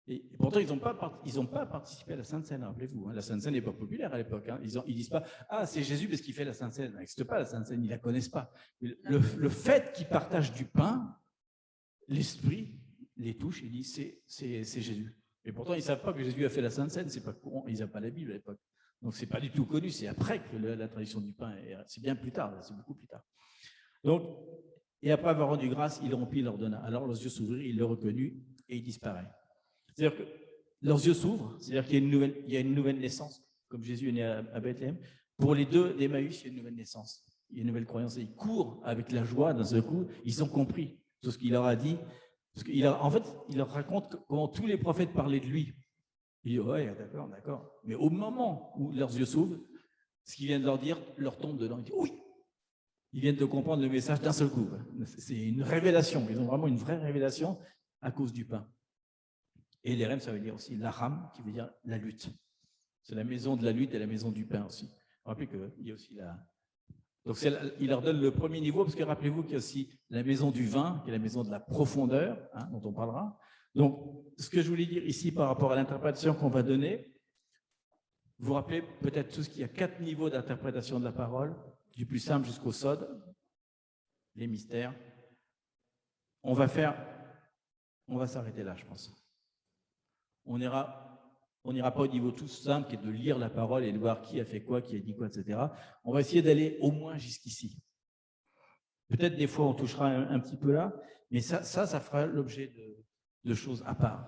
Et pourtant, ils n'ont pas participé à la Sainte Seine, rappelez-vous. Hein. La Sainte Seine n'est pas populaire à l'époque. Hein. Ils disent pas « Ah, c'est Jésus parce qu'il fait la Sainte Seine ». Ça n'existe pas, la Sainte Seine, ils ne la connaissent pas. Le fait qu'ils partagent du pain, l'Esprit les touche et dit « C'est Jésus ». Et pourtant, ils ne savent pas que Jésus a fait la Sainte Seine, c'est pas courant, ils n'avaient pas la Bible à l'époque. Donc, ce n'est pas du tout connu, c'est après que la tradition du pain, c'est bien plus tard, c'est beaucoup plus tard. Donc, et après avoir rendu grâce, il rompit, il leur donna. Alors, leurs yeux s'ouvrirent, il le reconnut et il disparaît. C'est-à-dire que leurs yeux s'ouvrent, c'est-à-dire qu'il y a une nouvelle naissance, comme Jésus est né à Bethléem. Pour les deux d'Emmaüs, il y a une nouvelle naissance, il y a une nouvelle croyance. Et ils courent avec la joie d'un seul coup, ils ont compris tout ce qu'il leur a dit. Parce en fait, il leur raconte comment tous les prophètes parlaient de lui. Il dit, ouais, d'accord. Mais au moment où leurs yeux s'ouvrent, ce qu'il vient de leur dire leur tombe dedans. Il dit, oui, ils viennent de comprendre le message d'un seul coup. C'est une révélation. Ils ont vraiment une vraie révélation à cause du pain. Et l'Érem, ça veut dire aussi l'Aram, qui veut dire la lutte. C'est la maison de la lutte et la maison du pain aussi. Rappelez qu'il y a aussi la... Donc, il leur donne le premier niveau, parce que rappelez-vous qu'il y a aussi la maison du vin, qui est la maison de la profondeur, hein, dont on parlera. Donc, ce que je voulais dire ici par rapport à l'interprétation qu'on va donner, vous vous rappelez peut-être tous qu'il y a 4 niveaux d'interprétation de la parole, du plus simple jusqu'au sod, les mystères. On va s'arrêter là, je pense. On n'ira pas au niveau tout simple qui est de lire la parole et de voir qui a fait quoi, qui a dit quoi, etc. On va essayer d'aller au moins jusqu'ici. Peut-être des fois on touchera un petit peu là, mais ça fera l'objet de choses à part.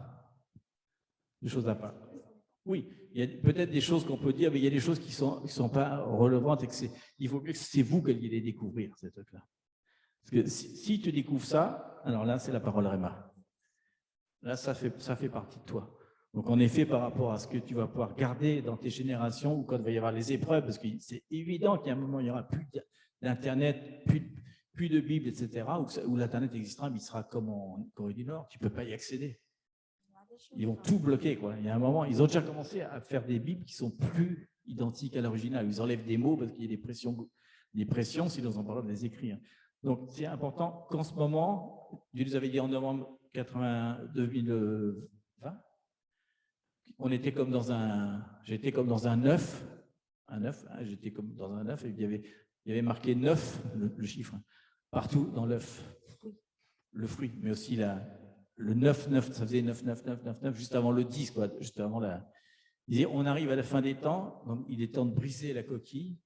Oui, il y a peut-être des choses qu'on peut dire, mais il y a des choses qui sont pas relevantes et il faut mieux que c'est vous qui alliez les découvrir, ces trucs-là. Parce que si tu découvres ça, alors là, c'est la parole Réma. Là, ça fait partie de toi. Donc, en effet, par rapport à ce que tu vas pouvoir garder dans tes générations ou quand il va y avoir les épreuves, parce que c'est évident qu'il y a un moment, il n'y aura plus d'Internet, plus de Bible, etc., où l'Internet existera, mais il sera comme en Corée du Nord, tu ne peux pas y accéder. Ils vont tout bloquer, quoi. Il y a un moment, ils ont déjà commencé à faire des Bibles qui sont plus identiques à l'original. Ils enlèvent des mots parce qu'il y a des pressions, s'ils ont besoin de les écrire. Donc, c'est important qu'en ce moment, Dieu nous avait dit en novembre 2020, j'étais comme dans un œuf, j'étais comme dans un œuf, et il y avait marqué 9, le chiffre, partout dans l'œuf, le fruit, mais aussi le 9, ça faisait 9, juste avant le 10, quoi, juste avant il disait, on arrive à la fin des temps, donc il est temps de briser la coquille,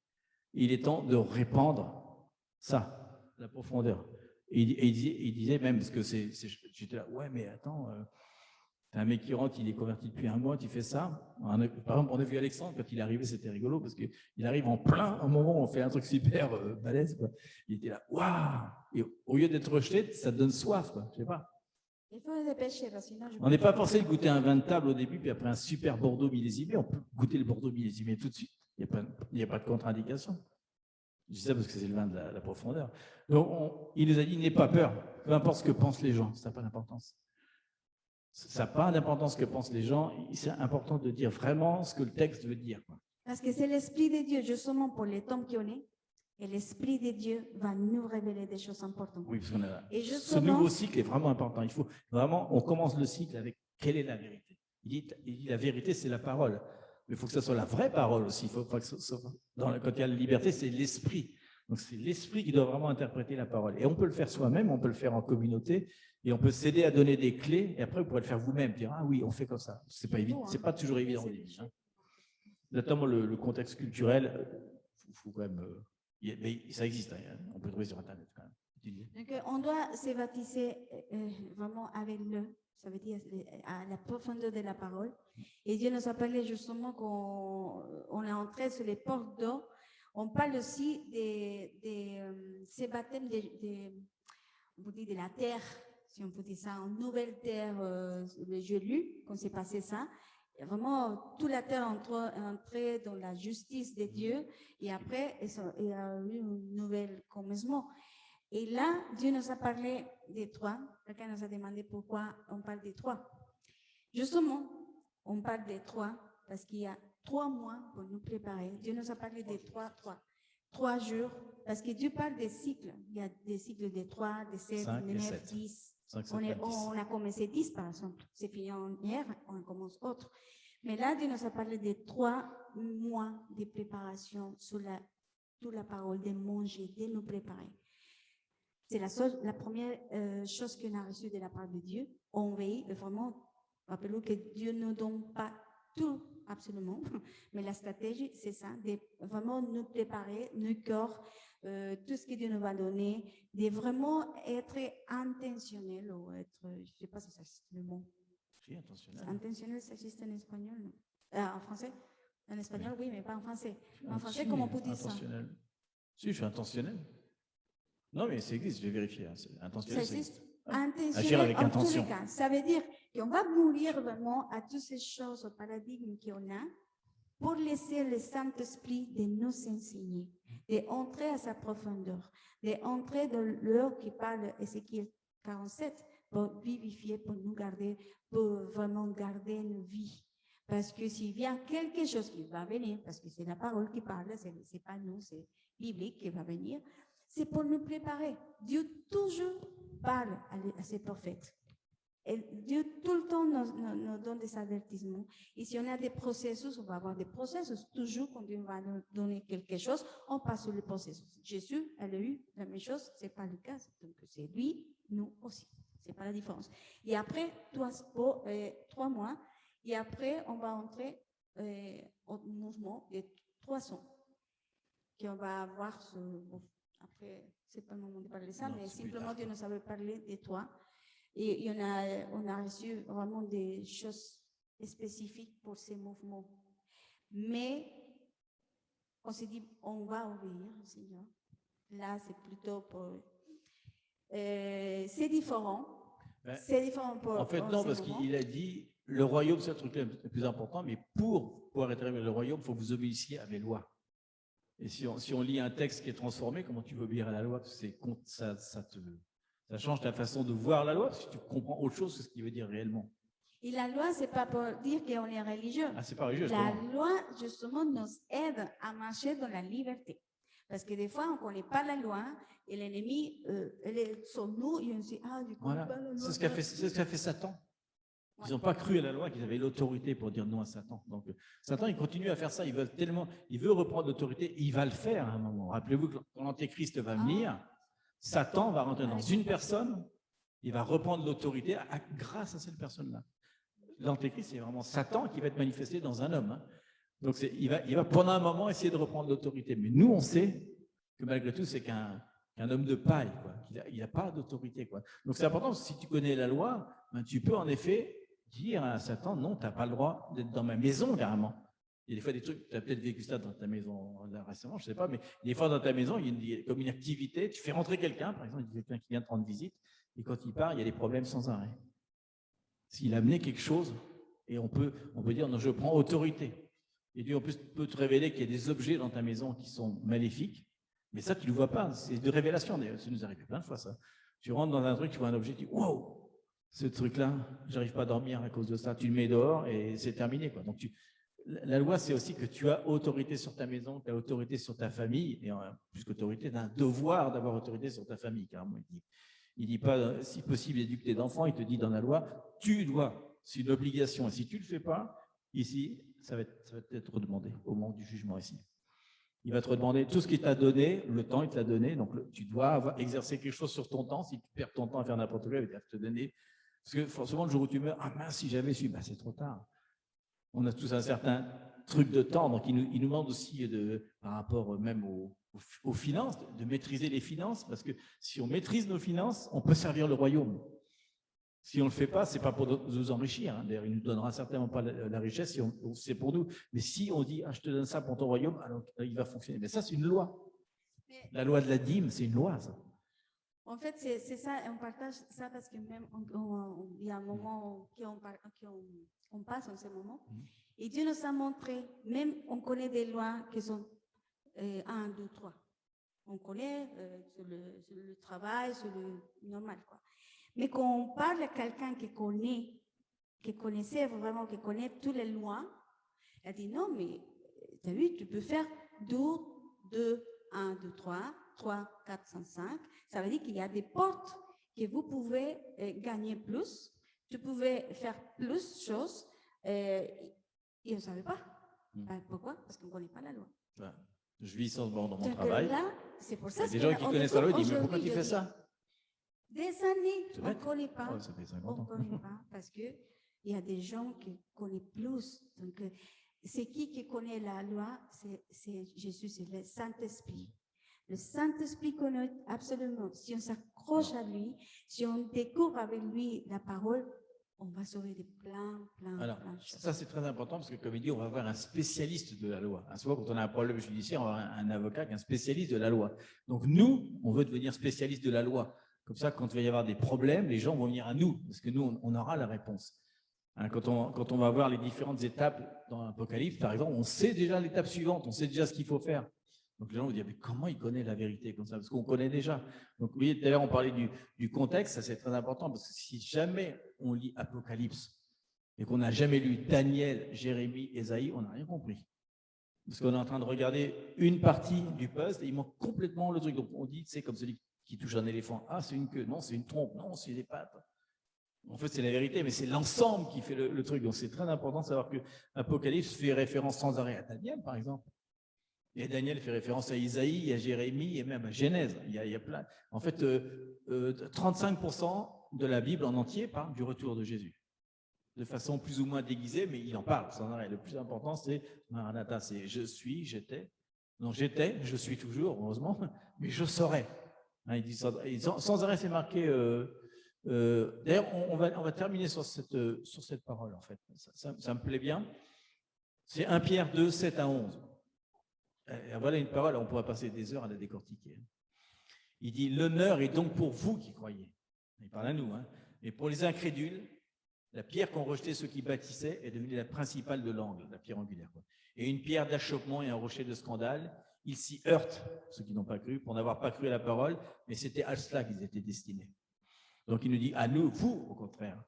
il est temps de répandre ça, la profondeur. Et il disait même, parce que j'étais là, ouais, mais attends, t'as un mec qui rentre, il est converti depuis un mois, tu fais ça. Par exemple, on a vu Alexandre, quand il est arrivé, c'était rigolo, parce qu'il arrive en plein, un moment où on fait un truc super balèze, quoi. Il était là, waouh! Et au lieu d'être rejeté, ça te donne soif, quoi, je sais pas. Il faut se dépêcher, sinon on n'est pas forcé de goûter un vin de table au début, puis après un super Bordeaux millésimé, on peut goûter le Bordeaux millésimé tout de suite. Il n'y a pas de contre-indication. Je dis ça parce que c'est le vin de la profondeur. Donc, il nous a dit, n'aie pas peur, peu importe ce que pensent les gens, ça n'a pas d'importance. Ça n'a pas d'importance ce que pensent les gens, c'est important de dire vraiment ce que le texte veut dire. Parce que c'est l'Esprit de Dieu, justement pour les temps qu'on est, et l'Esprit de Dieu va nous révéler des choses importantes. Oui, parce qu'on a ce nouveau cycle est vraiment important. Il faut vraiment, on commence le cycle avec quelle est la vérité. Il dit la vérité, c'est la parole. Mais il faut que ce soit la vraie parole aussi. Il faut pas que quand il y a la liberté, c'est l'esprit. Donc, c'est l'esprit qui doit vraiment interpréter la parole. Et on peut le faire soi-même, on peut le faire en communauté, et on peut s'aider à donner des clés, et après, vous pourrez le faire vous-même, dire, ah oui, on fait comme ça. C'est pas évident, c'est pas toujours évident au début. Hein. Notamment le contexte culturel, faut quand même, mais ça existe, hein, on peut le trouver sur Internet quand même. Donc, on doit se baptiser vraiment avec ça veut dire à la profondeur de la parole. Et Dieu nous a parlé justement qu'on est entré sur les portes d'eau. On parle aussi de ces baptêmes de la terre, si on peut dire ça, en nouvelle terre, j'ai lu qu'on s'est passé ça. Et vraiment, toute la terre entrée dans la justice de Dieu. Et après, il y a eu un nouvel commencement. Et là, Dieu nous a parlé des trois. Quelqu'un nous a demandé pourquoi on parle des trois. Justement, on parle des trois parce qu'il y a 3 mois pour nous préparer. Dieu nous a parlé des 3 jours, parce que Dieu parle des cycles. Il y a des cycles de 3, de 7, de 9, 10. 5, 7, on a commencé 10, par exemple. C'est fini hier, on commence autre. Mais là, Dieu nous a parlé des 3 mois de préparation sur toute la parole, de manger, de nous préparer. C'est la première chose qu'on a reçue de la part de Dieu. On veille vraiment, rappelons que Dieu ne donne pas tout, absolument, mais la stratégie, c'est ça, de vraiment nous préparer, nos corps, tout ce que Dieu nous va donner, de vraiment être intentionnel ou être, je ne sais pas si ça existe le mot. Si, intentionnel. Intentionnel, ça existe en espagnol, non? En français? En espagnol, oui, mais pas en français. En français, comment on peut dire ça? Si, je suis intentionnel. Non, mais ça existe, je vais vérifier. Intentionnel, ça existe. Agir Intentionnel, avec en intention. tous les cas. Ça veut dire qu'on va mourir vraiment à toutes ces choses, au paradigme qu'on a, pour laisser le Saint-Esprit de nous enseigner, d'entrer à sa profondeur, d'entrer dans l'heure qui parle Ézéchiel 47, pour vivifier, pour nous garder, pour vraiment garder nos vies. Parce que s'il vient quelque chose qui va venir, parce que c'est la parole qui parle, c'est pas nous, c'est biblique qui va venir, c'est pour nous préparer. Dieu toujours parle à ses prophètes. Et Dieu tout le temps nous donne des avertissements. Et si on a des processus, on va avoir des processus. Toujours quand Dieu va nous donner quelque chose, on passe sur le processus. Jésus, elle a eu la même chose, ce n'est pas le cas. Donc c'est lui, nous aussi. Ce n'est pas la différence. Et après 3 mois, et après on va entrer au mouvement des 300. Qu'on va avoir après, ce n'est pas le moment de parler de ça, mais simplement Dieu nous avait parlé de toi. Et on a reçu vraiment des choses spécifiques pour ces mouvements. Mais on s'est dit, on va obéir, Seigneur. Là, c'est plutôt pour... c'est différent. C'est différent pour... En fait, non, parce qu'il a dit, le royaume, c'est le truc le plus important, mais pour pouvoir établir le royaume, il faut que vous obéissiez à mes lois. Et si on lit un texte qui est transformé, comment tu veux obéir à la loi? Ça change ta façon de voir la loi, parce que tu comprends autre chose que ce qu'il veut dire réellement. Et la loi, ce n'est pas pour dire qu'on est religieux. Ah, c'est pas religieux, la loi, justement, nous aide à marcher dans la liberté. Parce que des fois, on ne connaît pas la loi, et l'ennemi, elle est sur nous, et on se dit, ah, du coup, voilà. pas la loi. C'est ce qu'a fait Satan. Ils n'ont pas cru à la loi, qu'ils avaient l'autorité pour dire non à Satan. Donc, Satan, il continue à faire ça. Il veut reprendre l'autorité, et il va le faire à un moment. Rappelez-vous que quand l'Antéchrist va venir, Satan va rentrer dans une personne, il va reprendre l'autorité grâce à cette personne-là. L'Antéchrist, c'est vraiment Satan qui va être manifesté dans un homme. Hein. Donc, il va pendant un moment essayer de reprendre l'autorité. Mais nous, on sait que malgré tout, c'est qu'un homme de paille, quoi. Il n'a pas d'autorité, quoi. Donc, c'est important, si tu connais la loi, ben, tu peux en effet dire à Satan, non, tu n'as pas le droit d'être dans ma maison, carrément. Il y a des fois des trucs, tu as peut-être vécu ça dans ta maison là, récemment, je ne sais pas, mais des fois dans ta maison, il y a comme une activité, tu fais rentrer quelqu'un, par exemple, il y a quelqu'un qui vient te rendre visite, et quand il part, il y a des problèmes sans arrêt. S'il a amené quelque chose, et on peut dire, non, je prends autorité. Et Dieu, en plus, peut te révéler qu'il y a des objets dans ta maison qui sont maléfiques, mais ça, tu ne le vois pas, c'est de révélation, d'ailleurs, ça nous arrive plein de fois, ça. Tu rentres dans un truc, tu vois un objet, tu dis, wow, ce truc-là, j'arrive pas à dormir à cause de ça, tu le mets dehors, et c'est terminé, quoi. Donc, la loi, c'est aussi que tu as autorité sur ta maison, tu as autorité sur ta famille, et plus qu'autorité, tu as un devoir d'avoir autorité sur ta famille, carrément. Il dit pas, si possible, éduque tes enfants, il te dit dans la loi, tu dois, c'est une obligation, et si tu ne le fais pas, ici, ça va être redemandé au moment du jugement ici. Il va te demander tout ce qu'il t'a donné, le temps, il te l'a donné. Donc, tu dois exercer quelque chose sur ton temps. Si tu perds ton temps à faire n'importe quoi, il va te donner. Parce que forcément, le jour où tu meurs, ah mince, si j'avais su, c'est trop tard. On a tous un certain truc de temps. Donc, il nous demande aussi, par rapport même aux finances, de maîtriser les finances. Parce que si on maîtrise nos finances, on peut servir le royaume. Si on ne le fait pas, ce n'est pas pour nous enrichir. D'ailleurs, il ne nous donnera certainement pas la richesse, si c'est pour nous. Mais si on dit, je te donne ça pour ton royaume, alors il va fonctionner. Mais ça, c'est une loi. La loi de la dîme, c'est une loi, ça. En fait, c'est ça, on partage ça parce que même il y a un moment qu'on passe en ce moment. Et Dieu nous a montré, même on connaît des lois qui sont 1, 2, 3. On connaît sur le travail, sur le normal, quoi. Mais quand on parle à quelqu'un qui connaissait vraiment, qui connaît toutes les lois, il a dit non, mais tu as vu, tu peux faire 2, 1, 2, 3, 3, 4, 5, 5. Ça veut dire qu'il y a des portes que vous pouvez gagner plus, tu pouvais faire plus de choses, et on ne savait pas. Pourquoi? Parce qu'on ne connaît pas la loi. Ouais. Je vis sans bord dans mon travail. Là, c'est pour ça que des gens qui connaissent la loi disent, mais pourquoi tu fais ça? Des années, on ne connaît pas. Oh, ça fait 50 ans. On ne connaît pas parce qu'il y a des gens qui connaissent plus. Donc, c'est qui connaît la loi? C'est Jésus, c'est le Saint-Esprit. Le Saint-Esprit connaît absolument. Si on s'accroche à lui, si on découvre avec lui la parole, on va sauver plein de choses. Ça, c'est très important parce que, comme il dit, on va avoir un spécialiste de la loi. Souvent, quand on a un problème judiciaire, on va avoir un avocat qui est un spécialiste de la loi. Donc, nous, on veut devenir spécialiste de la loi. Comme ça, quand il va y avoir des problèmes, les gens vont venir à nous, parce que nous, on aura la réponse. Quand on va voir les différentes étapes dans l'Apocalypse, par exemple, on sait déjà l'étape suivante, on sait déjà ce qu'il faut faire. Donc les gens vont dire, mais comment il connaît la vérité comme ça? Parce qu'on connaît déjà. Donc vous voyez, tout à l'heure, on parlait du contexte, ça c'est très important, parce que si jamais on lit Apocalypse et qu'on n'a jamais lu Daniel, Jérémie, Ésaïe, on n'a rien compris. Parce qu'on est en train de regarder une partie du puzzle et il manque complètement le truc. Donc on dit, c'est comme celui qui touche un éléphant. Ah, c'est une queue. Non, c'est une trompe. Non, c'est des pattes. En fait, c'est la vérité, mais c'est l'ensemble qui fait le truc. Donc, c'est très important de savoir que l'Apocalypse fait référence sans arrêt à Daniel, par exemple. Et Daniel fait référence à Isaïe, à Jérémie et même à Genèse. Il y a plein. En fait, 35% de la Bible en entier parle du retour de Jésus. De façon plus ou moins déguisée, mais il en parle sans arrêt. Le plus important, c'est Maranatha, c'est je suis, j'étais. Non, j'étais, je suis toujours, heureusement, mais je serai. Il dit sans arrêt, c'est marqué. D'ailleurs, on va terminer sur cette parole, en fait. Ça me plaît bien. C'est 1 Pierre 2, 7 à 11. Et voilà une parole, on pourrait passer des heures à la décortiquer. Il dit, l'honneur est donc pour vous qui croyez. Il parle à nous, hein. Mais pour les incrédules, la pierre qu'ont rejetée ceux qui bâtissaient est devenue la principale de l'angle, la pierre angulaire, quoi. Et une pierre d'achoppement et un rocher de scandale. Ils s'y heurtent, ceux qui n'ont pas cru, pour n'avoir pas cru à la parole, mais c'était à cela qu'ils étaient destinés. Donc il nous dit, à nous, vous, au contraire,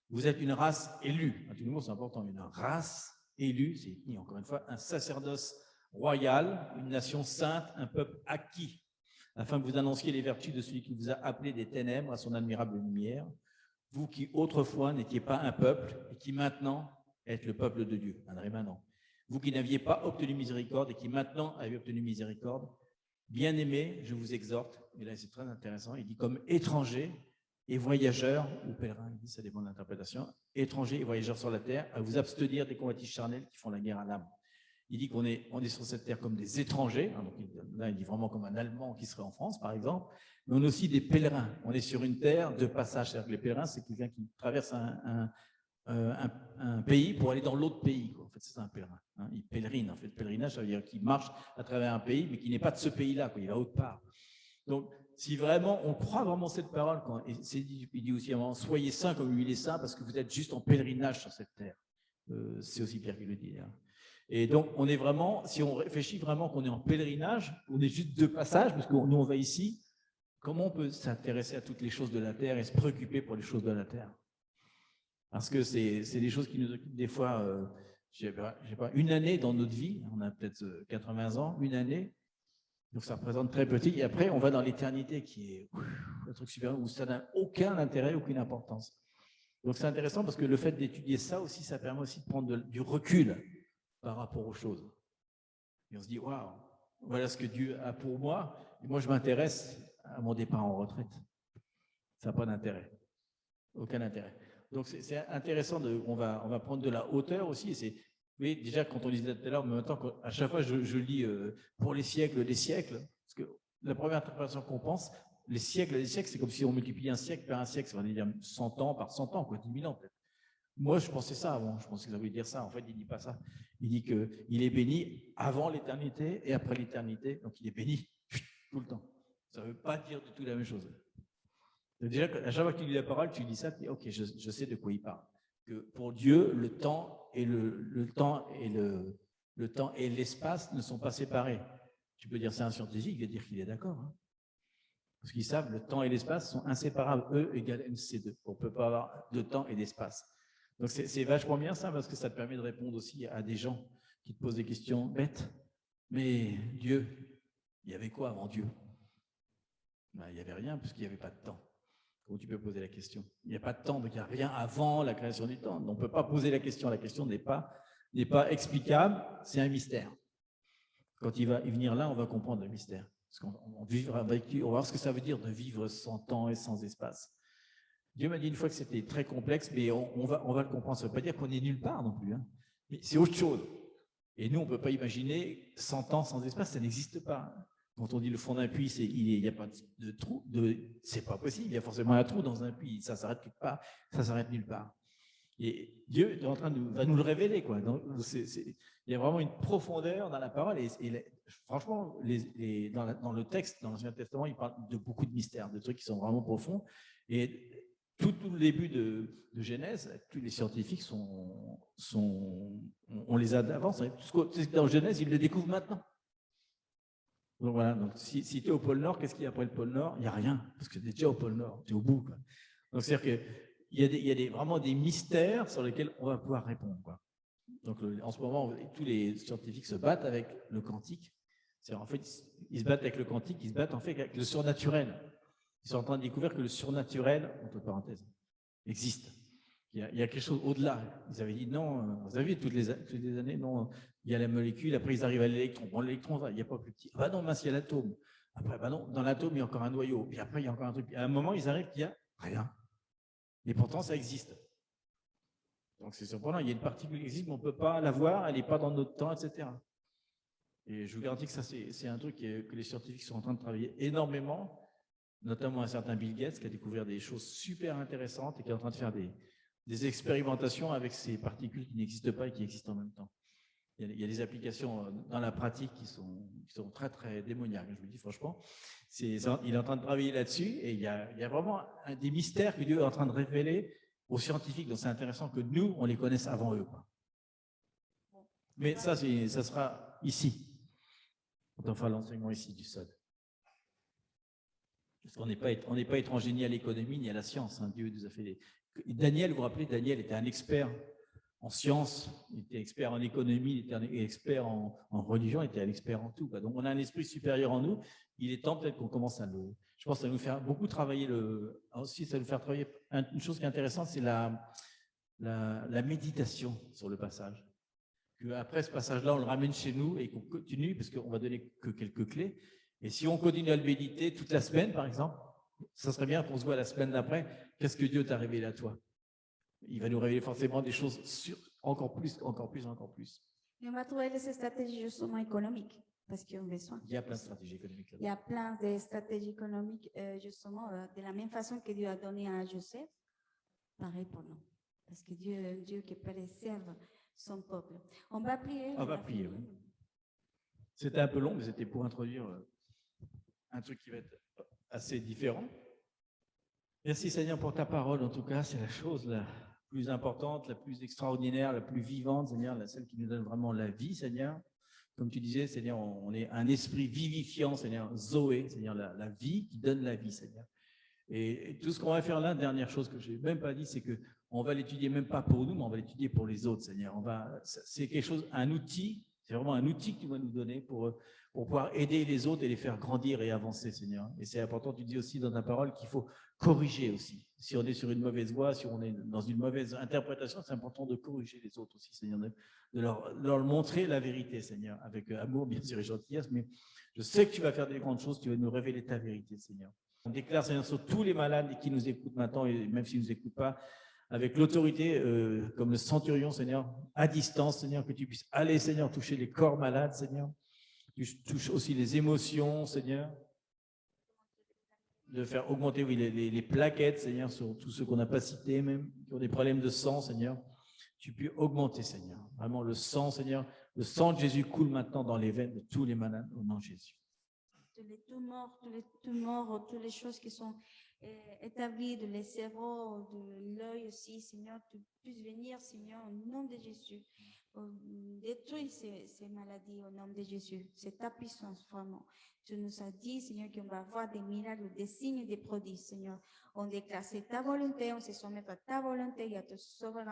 vous êtes une race élue. À tout le monde, c'est important, une race élue, c'est encore une fois un sacerdoce royal, une nation sainte, un peuple acquis, afin que vous annonciez les vertus de celui qui vous a appelé des ténèbres à son admirable lumière, vous qui autrefois n'étiez pas un peuple et qui maintenant êtes le peuple de Dieu, un rémanent. Vous qui n'aviez pas obtenu miséricorde et qui maintenant avez obtenu miséricorde, bien-aimés, je vous exhorte, et là c'est très intéressant, il dit comme étrangers et voyageurs, ou pèlerins, il dit, ça dépend de l'interprétation, étrangers et voyageurs sur la terre, à vous abstenir des convoitises charnelles qui font la guerre à l'âme. Il dit qu'on est sur cette terre comme des étrangers, hein, donc là il dit vraiment comme un Allemand qui serait en France par exemple, mais on est aussi des pèlerins, on est sur une terre de passage, c'est-à-dire que les pèlerins c'est quelqu'un qui traverse un pays pour aller dans l'autre pays, quoi. En fait c'est ça un pèlerin, hein. Il pèlerine, en fait pèlerinage ça veut dire qu'il marche à travers un pays mais qui n'est pas de ce pays-là, quoi. Il va autre part. Donc si vraiment on croit vraiment cette parole, il dit aussi soyez saints comme lui il est saint parce que vous êtes juste en pèlerinage sur cette terre, c'est aussi Pierre qui le dit, hein. Et donc, on est vraiment, si on réfléchit vraiment qu'on est en pèlerinage, on est juste de passage, parce que nous, on va ici, comment on peut s'intéresser à toutes les choses de la terre et se préoccuper pour les choses de la terre? Parce que c'est des choses qui nous occupent des fois, je sais pas, une année dans notre vie, on a peut-être 80 ans, une année, donc ça représente très petit, et après, on va dans l'éternité qui est un truc super, où ça n'a aucun intérêt, aucune importance. Donc, c'est intéressant parce que le fait d'étudier ça aussi, ça permet aussi de prendre du recul par rapport aux choses. Et on se dit, waouh, voilà ce que Dieu a pour moi. Et moi, je m'intéresse à mon départ en retraite. Ça n'a pas d'intérêt. Aucun intérêt. Donc, c'est intéressant. On va prendre de la hauteur aussi. Oui, déjà, quand on disait tout à l'heure, mais maintenant, à chaque fois, je lis pour les siècles des siècles. Parce que la première interprétation qu'on pense, les siècles des siècles, c'est comme si on multipliait un siècle par un siècle. Ça veut dire 100 ans par 100 ans, quoi, 10 000 ans peut-être. Moi, je pensais ça avant. Je pensais que ça voulait dire ça. En fait, il ne dit pas ça. Il dit qu'il est béni avant l'éternité et après l'éternité. Donc, il est béni tout le temps. Ça ne veut pas dire du tout la même chose. Donc déjà, à chaque fois que tu lis la parole, tu dis ça, tu dis, ok, je sais de quoi il parle. Que pour Dieu, le temps et le temps et l'espace ne sont pas séparés. Tu peux dire c'est un scientifique, il va dire qu'il est d'accord. Hein. Parce qu'ils savent, le temps et l'espace sont inséparables. E égale mc2. On ne peut pas avoir de temps et d'espace. Donc c'est vachement bien ça, parce que ça te permet de répondre aussi à des gens qui te posent des questions bêtes. Mais Dieu, il y avait quoi avant Dieu? Ben, il n'y avait rien, parce qu'il n'y avait pas de temps. Comment tu peux poser la question? Il n'y a pas de temps, donc il n'y a rien avant la création du temps. On ne peut pas poser la question. La question n'est pas explicable, c'est un mystère. Quand il va y venir là, on va comprendre le mystère. Parce qu'on va voir ce que ça veut dire de vivre sans temps et sans espace. Dieu m'a dit une fois que c'était très complexe, mais on va le comprendre. Ça ne veut pas dire qu'on est nulle part non plus. Hein. Mais c'est autre chose. Et nous, on ne peut pas imaginer 100 ans sans espace, ça n'existe pas. Quand on dit le fond d'un puits, il n'y a pas de trou, c'est pas possible, il y a forcément un trou dans un puits, ça s'arrête quelque part, ça s'arrête nulle part. Et Dieu est en train va nous le révéler, quoi. Donc, il y a vraiment une profondeur dans la parole, et franchement, dans le texte, dans l'Ancien Testament, il parle de beaucoup de mystères, de trucs qui sont vraiment profonds, et tout le début de Genèse, tous les scientifiques on les a d'avance, tout ce qui est dans Genèse, ils le découvrent maintenant. Donc voilà, donc si tu es au pôle Nord, qu'est-ce qu'il y a après le pôle Nord? Il n'y a rien, parce que tu es déjà au pôle Nord, tu es au bout. Quoi. Donc c'est-à-dire qu'il y a vraiment des mystères sur lesquels on va pouvoir répondre. Quoi. Donc en ce moment, tous les scientifiques se battent avec le quantique. En fait, ils se battent avec le quantique, ils se battent en fait avec le surnaturel. Ils sont en train de découvrir que le surnaturel, entre parenthèses, existe. Il y a quelque chose au-delà. Ils avaient dit non, vous avez vu, toutes les années, non, il y a la molécule, après ils arrivent à l'électron. Bon, l'électron, il n'y a pas plus petit. Ah non, mince, il y a l'atome. Après, bah non, dans l'atome, il y a encore un noyau. Puis après, il y a encore un truc. À un moment, ils arrivent qu'il n'y a rien. Et pourtant, ça existe. Donc c'est surprenant, il y a une particule qui existe, mais on ne peut pas la voir, elle n'est pas dans notre temps, etc. Et je vous garantis que ça, c'est un truc que les scientifiques sont en train de travailler énormément, notamment un certain Bill Gates qui a découvert des choses super intéressantes et qui est en train de faire des expérimentations avec ces particules qui n'existent pas et qui existent en même temps. Il y a des applications dans la pratique qui sont très, très démoniaques, je vous le dis franchement. Il est en train de travailler là-dessus et il y a vraiment des mystères que Dieu est en train de révéler aux scientifiques. Donc c'est intéressant que nous, on les connaisse avant eux. Quoi. Mais ça sera ici, quand on fera l'enseignement ici du SOD. Parce qu'on n'est pas étranger ni à l'économie ni à la science. Hein. Dieu nous a fait Daniel, vous vous rappelez, Daniel était un expert en sciences, il était expert en économie, il était expert en religion, il était un expert en tout. Quoi. Donc on a un esprit supérieur en nous. Il est temps peut-être qu'on commence je pense que ça va nous faire beaucoup travailler aussi, ça va nous faire travailler une chose qui est intéressante, c'est la méditation sur le passage. Après ce passage-là, on le ramène chez nous et qu'on continue, parce qu'on va donner que quelques clés. Et si on continue à le méditer toute la semaine, par exemple, ça serait bien qu'on se voit la semaine d'après. Qu'est-ce que Dieu t'a révélé à toi? Il va nous révéler forcément des choses encore plus. Et on va trouver les stratégies justement économiques, parce qu'on a besoin. Il y a plein de stratégies économiques. Il y a plein de stratégies économiques, justement, de la même façon que Dieu a donné à Joseph, pareil pour nous. Parce que Dieu est un Dieu qui préserve son peuple. On va prier. On va prier, oui. C'était un peu long, mais c'était pour introduire un truc qui va être assez différent. Merci Seigneur pour ta parole, en tout cas, c'est la chose la plus importante, la plus extraordinaire, la plus vivante, Seigneur, celle qui nous donne vraiment la vie, Seigneur. Comme tu disais, Seigneur, on est un esprit vivifiant, Seigneur, Zoé, Seigneur, la vie qui donne la vie, Seigneur. Et tout ce qu'on va faire là, dernière chose que je n'ai même pas dit, c'est qu'on va l'étudier même pas pour nous, mais on va l'étudier pour les autres, Seigneur. C'est quelque chose, un outil, c'est vraiment un outil que tu vas nous donner pour pouvoir aider les autres et les faire grandir et avancer, Seigneur. Et c'est important, tu dis aussi dans ta parole qu'il faut corriger aussi. si on est sur une mauvaise voie, si on est dans une mauvaise interprétation, c'est important de corriger les autres aussi, Seigneur, de leur montrer la vérité, Seigneur, avec amour, bien sûr, et gentillesse, mais je sais que tu vas faire des grandes choses, tu vas nous révéler ta vérité, Seigneur. On déclare, Seigneur, sur tous les malades qui nous écoutent maintenant, et même s'ils ne nous écoutent pas, avec l'autorité, comme le centurion, Seigneur, à distance, Seigneur, que tu puisses aller, Seigneur, toucher les corps malades, Seigneur. Tu touches aussi les émotions, Seigneur. De faire augmenter, oui, les plaquettes, Seigneur, sur tous ceux qu'on n'a pas cités même, qui ont des problèmes de sang, Seigneur. Tu peux augmenter, Seigneur. Vraiment, le sang, Seigneur, le sang de Jésus coule maintenant dans les veines de tous les malades au nom de Jésus. Tous les tumeurs, toutes les choses qui sont établies de les cerveaux, de l'œil aussi, Seigneur, tu puisses venir, Seigneur, au nom de Jésus, détruire ces maladies au nom de Jésus. C'est ta puissance, vraiment. Tu nous as dit, Seigneur, qu'on va avoir des miracles, des signes, des prodiges, Seigneur. On déclare, c'est ta volonté, on se soumet à ta volonté et à ta souveraine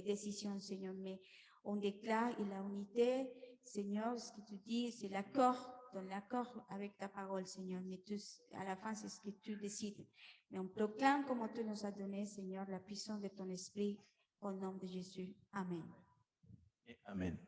décision, Seigneur. Mais on déclare la unité, Seigneur, ce que tu dis, c'est l'accord. Dans l'accord avec ta parole, Seigneur, mais à la fin, c'est ce que tu décides. Mais on proclame comme tu nous as donné, Seigneur, la puissance de ton esprit au nom de Jésus. Amen. Amen.